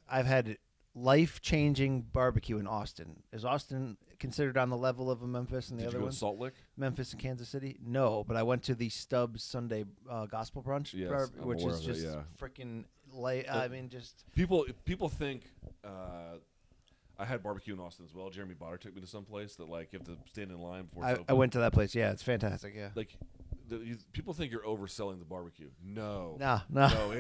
I've had life-changing barbecue in Austin. Is Austin considered on the level of a Memphis and the Did other you go one? to Salt Lick? Memphis and Kansas City? No, but I went to the Stubbs Sunday Gospel Brunch, Yes, I'm which aware is of it, just yeah. freaking late. I mean, just People think I had barbecue in Austin as well. Jeremy Botter took me to some place that like you have to stand in line before it's I open. went to that place. Yeah, it's fantastic. Yeah. Like people think you're overselling the barbecue. No, No.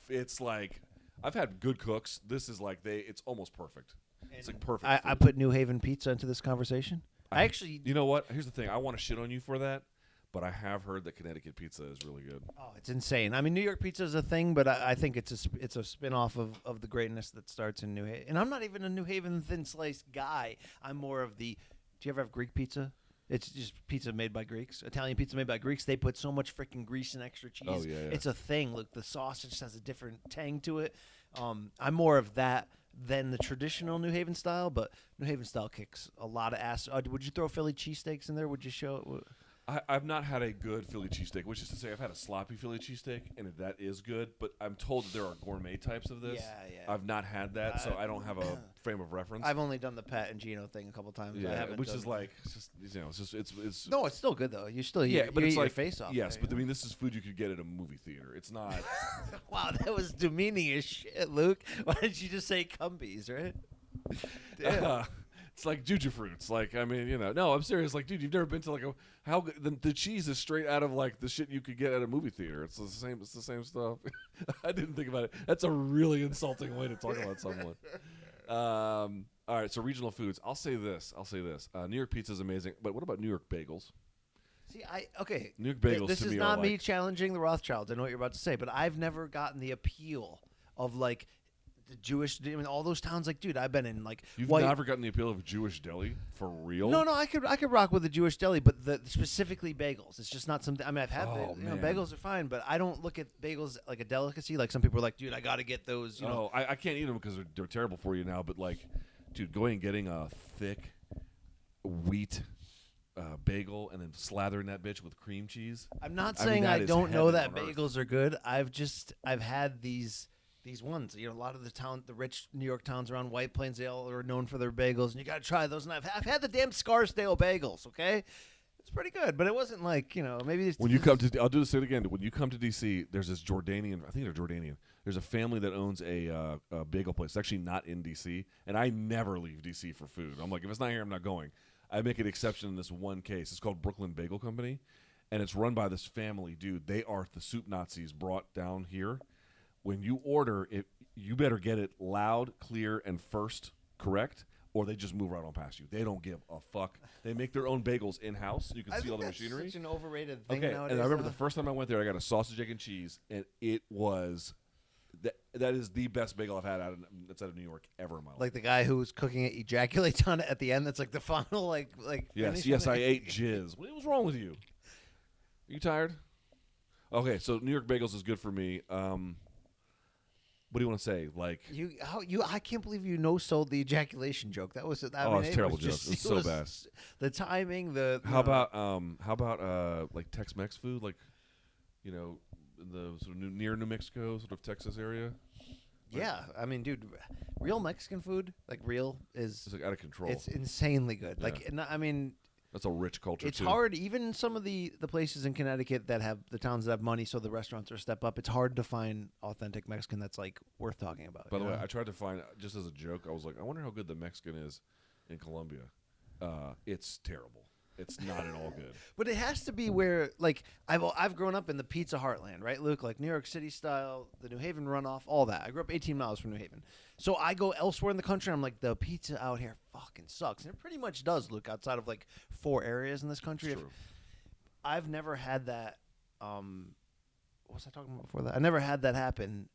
it's like I've had good cooks. This is like it's almost perfect. It's like perfect. I food. put New Haven pizza into this conversation. I actually, you know what? Here's the thing. I want to shit on you for that, but I have heard that Connecticut pizza is really good. oh, it's insane. I mean, New York pizza is a thing, but I think it's a spin-off of the greatness that starts in New Haven. And I'm not even a New Haven thin sliced guy. I'm more of the. Do you ever have Greek pizza? It's just pizza made by Greeks. Italian pizza made by Greeks. They put so much freaking grease and extra cheese. Oh, yeah. It's a thing. Look, the sausage just has a different tang to it. I'm more of that than the traditional New Haven style, but New Haven style kicks a lot of ass. Would you throw Philly cheesesteaks in there? Would you show? I've not had a good Philly cheesesteak, which is to say I've had a sloppy Philly cheesesteak, and that is good, but I'm told that there are gourmet types of this. Yeah. I've not had that, so I don't have a frame of reference. I've only done the Pat and Gino thing a couple times. I yeah, haven't which done is like, it's just, it's no, it's still good though. You still yeah, but you it's eat like your face off. yes, there, but I you mean this is food you could get at a movie theater. It's not. know? Wow, that was demeaning as shit, Luke. Why didn't you just say Cumbies, right? Damn. It's like juju fruits. Like I mean, no, I'm serious. Like, dude, you've never been to like how good, the cheese is straight out of like the shit you could get at a movie theater. It's the same. It's the same stuff. I didn't think about it. That's a really insulting way to talk about someone. All right, so regional foods. I'll say this. New York pizza is amazing, but what about New York bagels? See, okay. New York bagels This to is me not are me like, challenging the Rothschilds. I know what you're about to say, but I've never gotten the appeal of like the Jewish. I mean, all those towns. Like, dude, I've been in like. You've white, never gotten the appeal of a Jewish deli for real? No, I could rock with a Jewish deli, but specifically bagels. It's just not something. I mean, I've had man. bagels are fine, but I don't look at bagels like a delicacy. Like some people are like, dude, I got to get those. You know, I can't eat them because they're terrible for you now. But like, dude, going and getting a thick wheat bagel and then slathering that bitch with cream cheese. I'm not I mean, saying that I is don't know heaven that on earth. bagels are good. I've had these ones. You know, a lot of the rich New York towns around White Plains, they all are known for their bagels, and you got to try those. And I've had the damn Scarsdale bagels. Okay, it's pretty good, but it wasn't like maybe it's When you come to, I'll do this again. When you come to DC, there's this Jordanian. I think they're Jordanian. There's a family that owns a bagel place. It's actually not in DC, and I never leave DC for food. I'm like, if it's not here, I'm not going. I make an exception in this one case. It's called Brooklyn Bagel Company, and it's run by this family, dude. They are the soup Nazis brought down here. When you order it, you better get it loud, clear, and first correct, or they just move right on past you. They don't give a fuck. They make their own bagels in-house. You can see all the machinery. Such an overrated thing Okay, nowadays. and I remember the first time I went there, I got a sausage, egg, and cheese, and it was that is the best bagel I've had that's out of New York ever in my life. like the guy who was cooking it ejaculates on it at the end. That's like the final like. Yes, finish of I it. ate jizz. What was wrong with you? Are you tired? Okay, so New York bagels is good for me. What do you want to say? Like I can't believe you sold the ejaculation joke. That was it's a terrible joke. It's so bad. The timing, how about like Tex-Mex food, like in the sort of near New Mexico, sort of Texas area? Yeah, I mean, dude, real Mexican food, like real, It's like out of control. It's insanely good. Yeah. Like, I mean, That's a rich culture. it's too. hard. Even some of the places in Connecticut that have the towns that have money, so the restaurants are step up. It's hard to find authentic Mexican that's like worth talking about. By the way, I tried to find, just as a joke, I was like, I wonder how good the Mexican is in Colombia. It's terrible. It's not at all good. But it has to be where, like, I've grown up in the pizza heartland, right, Luke? Like New York City style, the New Haven runoff, all that. I grew up 18 miles from New Haven. So I go elsewhere in the country, I'm like, the pizza out here fucking sucks. And it pretty much does, Luke, outside of, like, 4 areas in this country. It's true. I've never had that, what was I talking about before that? I never had that happen.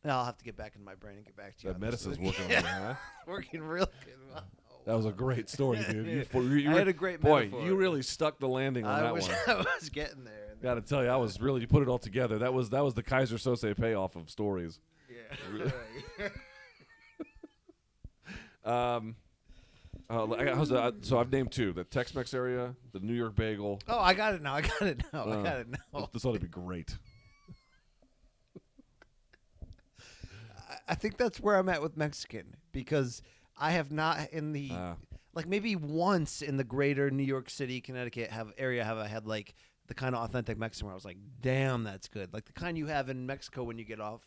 I'll have to get back in my brain and get back to you. That medicine's working on you, huh? Working real good. That was a great story, dude. I had a great boy. metaphor. You really stuck the landing on that one. I was getting there. Got to tell you, you put it all together. That was the Kaiser Sose payoff of stories. Yeah. So I've named 2: the Tex-Mex area, the New York bagel. Oh, I got it now. I got it now. This ought to be great. I think that's where I'm at with Mexican because I have not in the like maybe once in the greater New York City, Connecticut have I had like the kind of authentic Mexican where I was like, damn, that's good. Like the kind you have in Mexico when you get off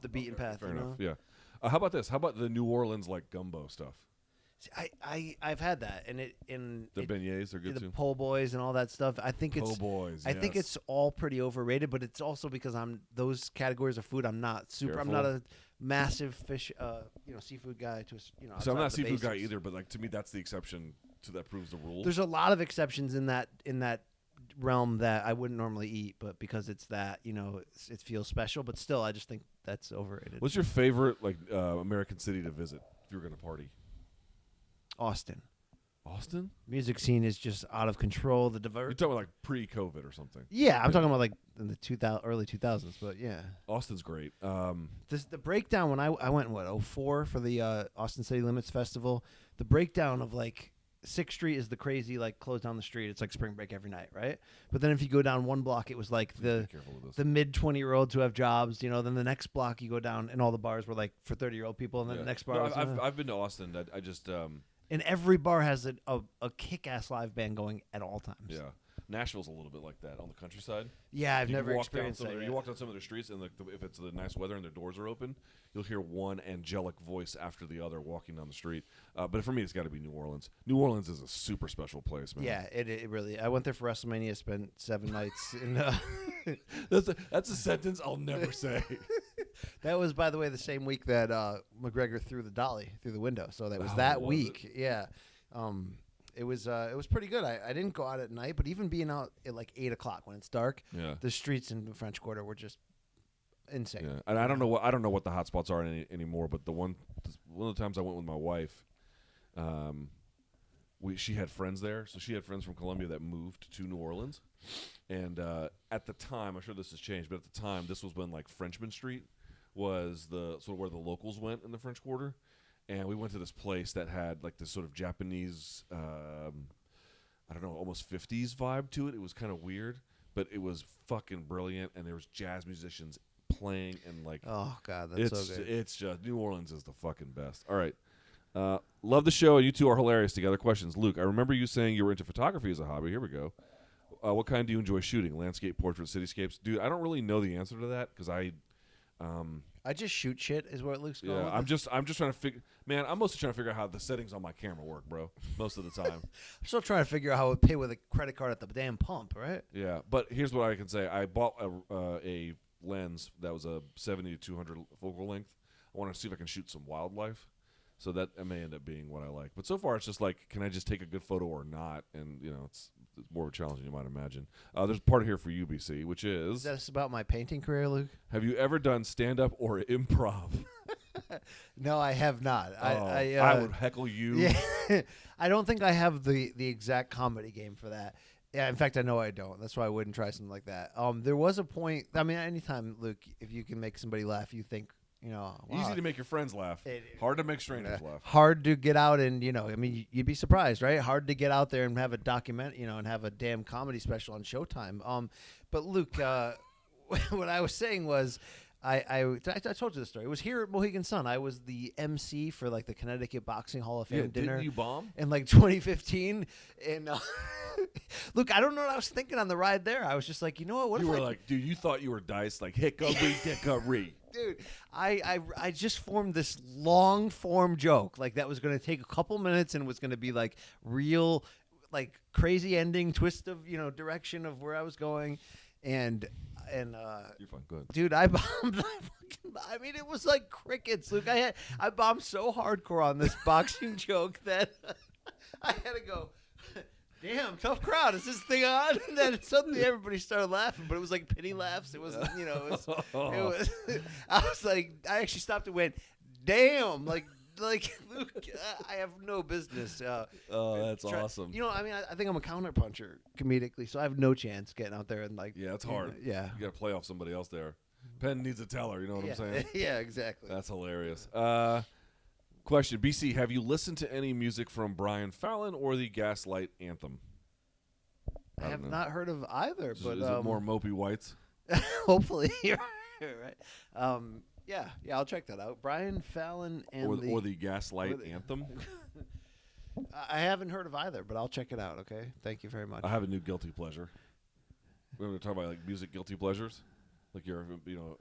the beaten path. Fair you enough. know? Yeah. How about this? How about the New Orleans like gumbo stuff? See, I've had that and the beignets are good the too. po' boys and all that stuff. I think it's boys. I think it's all pretty overrated, but it's also because those categories of food I'm not super. Careful. I'm not a massive fish seafood guy to So I'm not a outside of the seafood guy basics. either, but like to me that's the exception to that proves the rule. There's a lot of exceptions in that realm that I wouldn't normally eat, but because it's that, it feels special. But still, I just think that's overrated. What's your favorite like American city to visit if you were going to party? Austin. Austin? Music scene is just out of control. The You're talking about like pre-COVID or something. Yeah, I'm talking about like in the early 2000s, but yeah. Austin's great. The breakdown when I went in 04 for the Austin City Limits Festival, the breakdown of like 6th Street is the crazy like close down the street. It's like spring break every night, right? But then if you go down one block, it was like the mid 20-year-olds who have jobs. Then the next block you go down and all the bars were like for 30-year-old people, and then the next bar. I've been to Austin. I just and every bar has a kick-ass live band going at all times. Yeah. Nashville's a little bit like that on the countryside. Yeah, I've never experienced that. You walk down some of their streets, and if it's the nice weather and their doors are open, you'll hear one angelic voice after the other walking down the street. But for me, it's got to be New Orleans. New Orleans is a super special place, man. Yeah, it really. I went there for WrestleMania, spent 7 nights. That's a sentence I'll never say. That was, by the way, the same week that McGregor threw the dolly through the window. So that was week. Yeah. It was pretty good. I didn't go out at night, but even being out at like 8 o'clock when it's dark, the streets in the French Quarter were just insane. Yeah, and I don't know what the hot spots are anymore. But one of the times I went with my wife, she had friends there, so she had friends from Colombia that moved to New Orleans, and at the time, I'm sure this has changed, but at the time, this was when like Frenchman Street was the sort of where the locals went in the French Quarter. And we went to this place that had like this sort of Japanese, I don't know, almost 50s vibe to it. It was kind of weird, but it was fucking brilliant. And there was jazz musicians playing and like, oh god, that's so good. It's just New Orleans is the fucking best. All right, love the show. You two are hilarious together. Questions, Luke. I remember you saying you were into photography as a hobby. Here we go. What kind do you enjoy shooting? Landscape, portrait, cityscapes? Dude, I don't really know the answer to that because I just shoot shit is what Luke's going. Yeah, I'm just trying to figure. Man, I'm mostly trying to figure out how the settings on my camera work, bro. Most of the time. I'm still trying to figure out how I would pay with a credit card at the damn pump, right? Yeah, but here's what I can say: I bought a lens that was a 70 to 200 focal length. I want to see if I can shoot some wildlife, so that may end up being what I like. But so far, it's just like, can I just take a good photo or not? And it's more of a challenge than you might imagine. There's a part here for you, BC, which is... Is that about my painting career, Luke? Have you ever done stand-up or improv? No, I have not. I would heckle you. Yeah, I don't think I have the exact comedy game for that. Yeah, in fact, I know I don't. That's why I wouldn't try something like that. There was a point... I mean, anytime, Luke, if you can make somebody laugh, you think... wow. Easy to make your friends laugh. Hard to make strangers laugh. Hard to get out and, I mean, you'd be surprised, right? Hard to get out there and have a document, and have a damn comedy special on Showtime. But Luke, what I was saying was, I told you the story. It was here at Mohegan Sun. I was the MC for like the Connecticut Boxing Hall of Fame dinner. Didn't you bomb? In like 2015. And Luke, I don't know what I was thinking on the ride there. I was just like, you know what? You were like, dude, you thought you were diced, like hickory dickory. Dude, I just formed this long form joke like that was going to take a couple minutes and was going to be like real, like crazy ending twist of direction of where I was going, and you're fine. Go ahead. Dude, I bombed. I mean, it was like crickets, Luke. I bombed so hardcore on this boxing joke that I had to go. Damn, tough crowd. Is this thing on? And then suddenly everybody started laughing, but it was like pity laughs. It wasn't, it was. I was like, I actually stopped and went, damn, like Luke, I have no business. That's awesome. I mean, I think I'm a counterpuncher comedically, so I have no chance getting out there and like. Yeah, it's hard. Yeah, you got to play off somebody else there. Penn needs a teller. You know what I'm saying? Yeah, exactly. That's hilarious. Question, BC, have you listened to any music from Brian Fallon or the Gaslight Anthem? I have not heard of either. But is it more Mopey Whites? Hopefully, right. Yeah, I'll check that out. Brian Fallon and or the Gaslight Anthem. I haven't heard of either, but I'll check it out. Okay, thank you very much. I have a new guilty pleasure. We're going to talk about like music guilty pleasures, like you're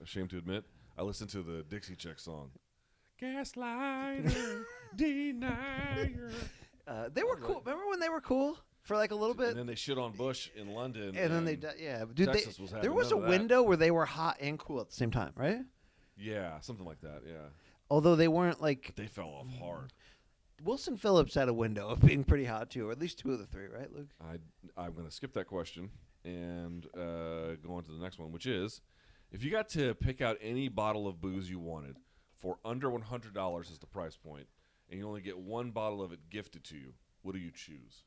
ashamed to admit. I listen to the Dixie Chicks song, Gaslighter, Denier. They were cool. Remember when they were cool for like a little bit? And then they shit on Bush in London. And then they dude, Texas was there was a window where they were hot and cool at the same time, right? Yeah, something like that. Yeah. Although they weren't like. But they fell off hard. Wilson Phillips had a window of being pretty hot too, or at least 2 of the 3, right, Luke? I'm going to skip that question and go on to the next one, which is, if you got to pick out any bottle of booze you wanted for under $100 as the price point, and you only get one bottle of it gifted to you, what do you choose?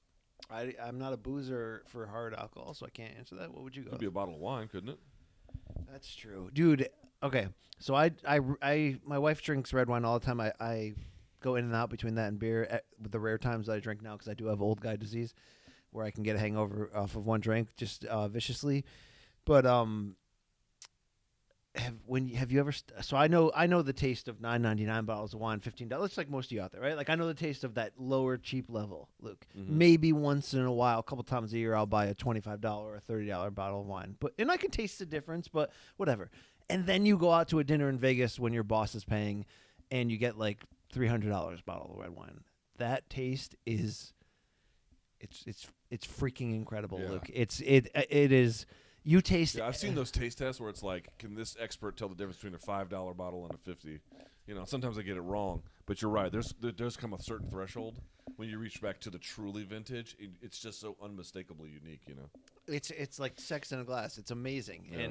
I'm not a boozer for hard alcohol, so I can't answer that. What would you go? Could be a bottle of wine, couldn't it? That's true, dude. Okay, so my wife drinks red wine all the time. I go in and out between that and beer with the rare times that I drink now because I do have old guy disease, where I can get a hangover off of one drink just viciously. But have you ever? So I know the taste of $9.99 bottles of wine, $15. It's like most of you out there, right? Like I know the taste of that lower cheap level, Luke. Mm-hmm. Maybe once in a while, a couple times a year, I'll buy a $25 or $30 bottle of wine, and I can taste the difference. But whatever. And then you go out to a dinner in Vegas when your boss is paying, and you get like $300 bottle of red wine. That taste is, it's freaking incredible, Yeah. Luke. It is. You taste. Yeah, I've seen those taste tests where it's like, can this expert tell the difference between a $5 bottle and a $50? Sometimes I get it wrong, but you're right. There does come a certain threshold when you reach back to the truly vintage. It's just so unmistakably unique, It's like sex in a glass. It's amazing, Yeah.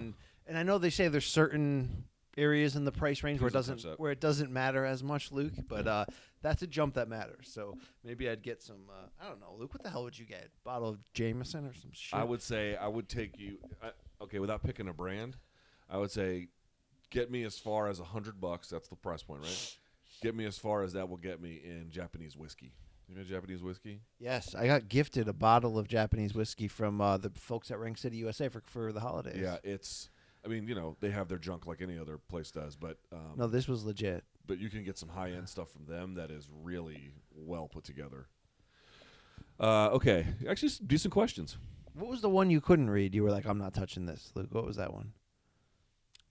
and I know they say there's certain areas in the price range where Please it doesn't matter as much, Luke. But that's a jump that matters. So maybe I'd get some. I don't know, Luke. What the hell would you get? A bottle of Jameson or some shit? I would say I would take you. Without picking a brand, I would say get me as far as $100. That's the price point, right? Get me as far as that will get me in Japanese whiskey. You know Japanese whiskey? Yes, I got gifted a bottle of Japanese whiskey from the folks at Ring City USA for the holidays. Yeah, it's. I mean, they have their junk like any other place does, but no, this was legit. But you can get some high-end stuff from them that is really well put together. Okay, actually, some decent questions. What was the one you couldn't read? You were like, I'm not touching this, Luke. What was that one?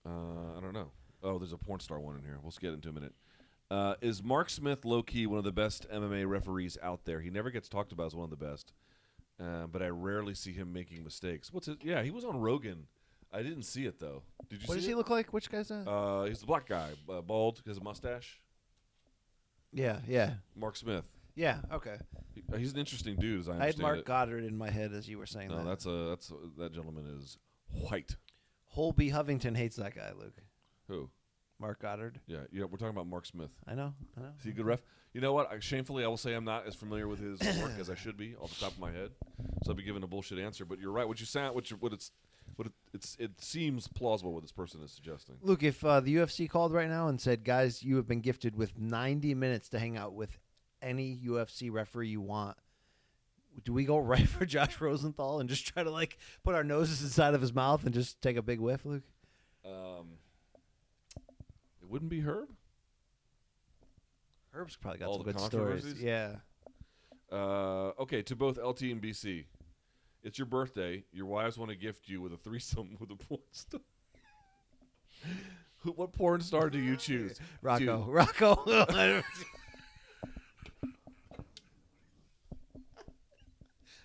I don't know. Oh, there's a porn star one in here. We'll get into in a minute. Is Mark Smith low-key one of the best MMA referees out there? He never gets talked about as one of the best, but I rarely see him making mistakes. What's it? Yeah, he was on Rogan. I didn't see it, though. Did you see it? What does he look like? Which guy's that? He's the black guy, bald, has a mustache. Yeah. Mark Smith. Yeah, okay. He's an interesting dude, as I understand I had Mark it. Goddard in my head as you were saying that. No, that gentleman is white. Holby Hovington hates that guy, Luke. Who? Mark Goddard. Yeah, we're talking about Mark Smith. I know. Is he a good ref? You know what? Shamefully, I will say I'm not as familiar with his work as I should be off the top of my head. So I'll be giving a bullshit answer. But you're right. It seems plausible what this person is suggesting. Luke, if the UFC called right now and said, guys, you have been gifted with 90 minutes to hang out with any UFC referee you want, do we go right for Josh Rosenthal and just try to put our noses inside of his mouth and just take a big whiff, Luke? It wouldn't be Herb. Herb's probably got All some the good stories. controversies? Yeah. Okay, to both LT and BC. It's your birthday. Your wives want to gift you with a threesome with a porn star. What porn star do you choose? Rocco.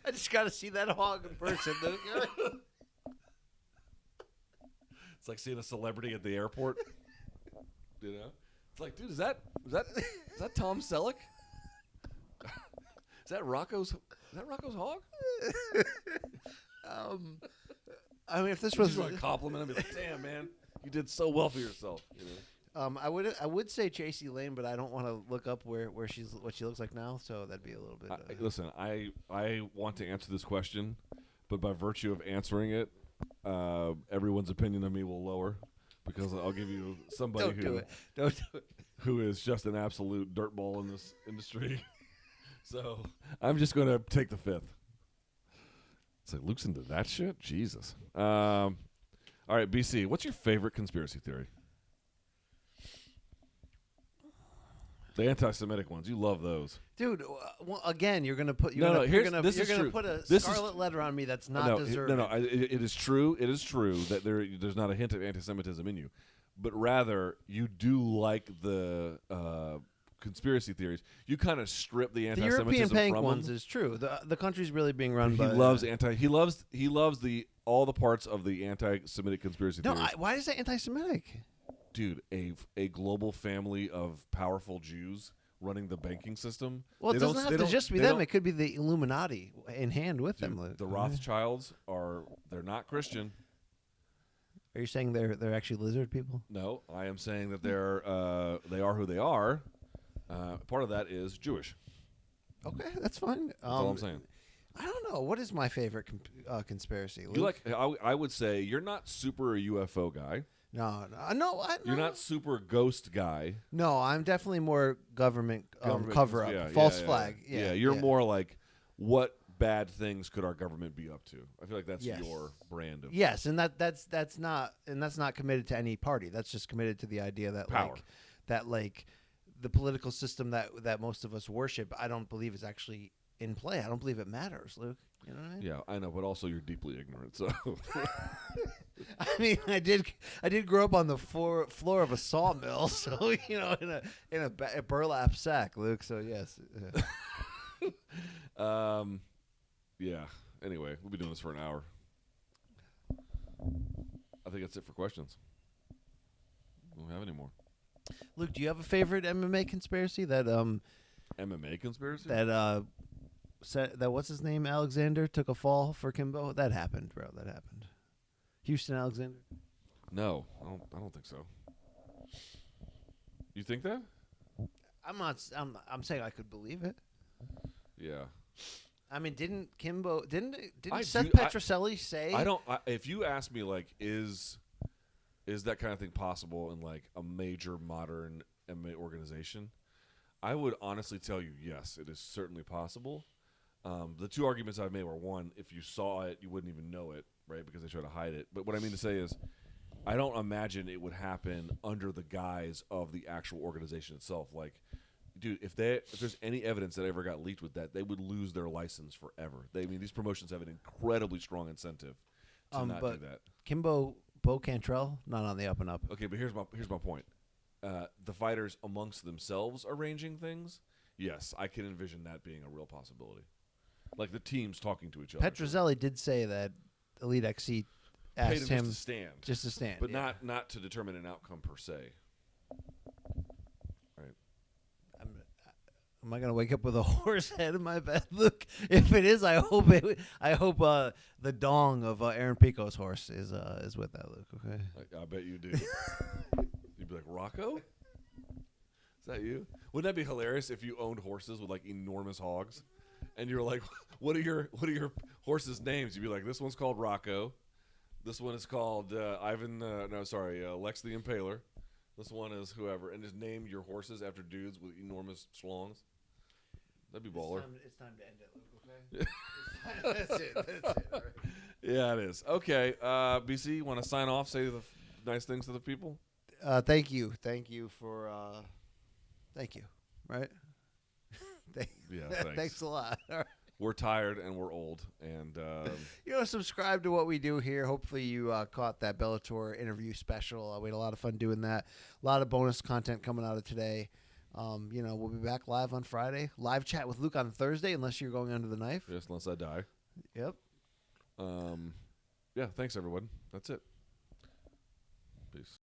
I just got to see that hog in person, Luke. It's like seeing a celebrity at the airport. It's like, dude, is that Tom Selleck? Is that Rocco's hog? I mean, if this was a compliment, I'd be like, damn, man, you did so well for yourself. I would say Chasey Lane, but I don't want to look up what she looks like now, so that'd be a little bit. Listen, I want to answer this question, but by virtue of answering it, everyone's opinion of me will lower because I'll give you somebody Don't do it. who is just an absolute dirtball in this industry. So I'm just going to take the fifth. It's like Luke's into that shit? Jesus. All right, BC, what's your favorite conspiracy theory? The anti-Semitic ones, you love those, dude. Well, again, you're gonna put put a scarlet letter on me that's not deserved. It is true. It is true that there's not a hint of anti-Semitism in you, but rather you do like the conspiracy theories. You kind of strip the anti-Semitism the European Pank from ones him. is true. The country's really being run by. He loves all the parts of the anti-Semitic conspiracy theories. Why is that anti-Semitic? Dude, a global family of powerful Jews running the banking system. Well, it doesn't have to just be them. It could be the Illuminati in hand with them. The Rothschilds they're not Christian. Are you saying they're actually lizard people? No, I am saying that they are who they are. Part of that is Jewish. Okay, that's fine. That's all I'm saying. I don't know. What is my favorite conspiracy? I would say you're not super a UFO guy. No. You're not super ghost guy. No, I'm definitely more government cover up, false flag. Yeah, you're more like, what bad things could our government be up to? I feel like that's your brand of and that's not committed to any party. That's just committed to the idea that power. Like the political system that most of us worship, I don't believe is actually in play. I don't believe it matters, Luke. You know what I mean? Yeah, I know, but also you're deeply ignorant. So, I mean, I did grow up on the floor of a sawmill, so in a burlap sack, Luke. So yes. Yeah. Anyway, we'll be doing this for an hour. I think that's it for questions. We don't have any more. Luke, do you have a favorite MMA conspiracy that MMA conspiracy? That what's his name? Alexander took a fall for Kimbo. That happened, bro. That happened. Houston Alexander. No, I don't think so. You think that? I'm not. I'm saying I could believe it. Yeah. I mean, didn't Seth Petroselli say? If you ask me, like, is that kind of thing possible in like a major modern MMA organization? I would honestly tell you, yes, it is certainly possible. The two arguments I've made were, one, if you saw it, you wouldn't even know it, right, because they try to hide it. But what I mean to say is, I don't imagine it would happen under the guise of the actual organization itself. Like, dude, if there's any evidence that ever got leaked with that, they would lose their license forever. These promotions have an incredibly strong incentive to not do that. Kimbo Bo Cantrell, not on the up and up. Okay, but here's my point. The fighters amongst themselves arranging things, yes, I can envision that being a real possibility. Like the teams talking to each other. Petroselli did say that Elite XC asked him just to stand, but yeah. not to determine an outcome per se. Right? Am I gonna wake up with a horse head in my bed? Look, if it is, I hope the dong of Aaron Pico's horse is with that. Luke, okay? I bet you do. You'd be like, Rocco? Is that you? Wouldn't that be hilarious if you owned horses with like enormous hogs, and you're like, what are your horses' names? You'd be like, this one's called Rocco, this one is called Lex the Impaler, this one is whoever, and just name your horses after dudes with enormous schlongs. That'd be baller. It's time to end it, Luke. Okay. That's it. Right. Yeah, it is. Okay, BC, you want to sign off? Say the nice things to the people. Thank you for. Thank you. Right. Thanks a lot. All right. We're tired and we're old, and subscribe to what we do here. Hopefully, you caught that Bellator interview special. We had a lot of fun doing that. A lot of bonus content coming out of today. We'll be back live on Friday. Live chat with Luke on Thursday, unless you're going under the knife. Yes, unless I die. Yep. Yeah. Thanks, everyone. That's it. Peace.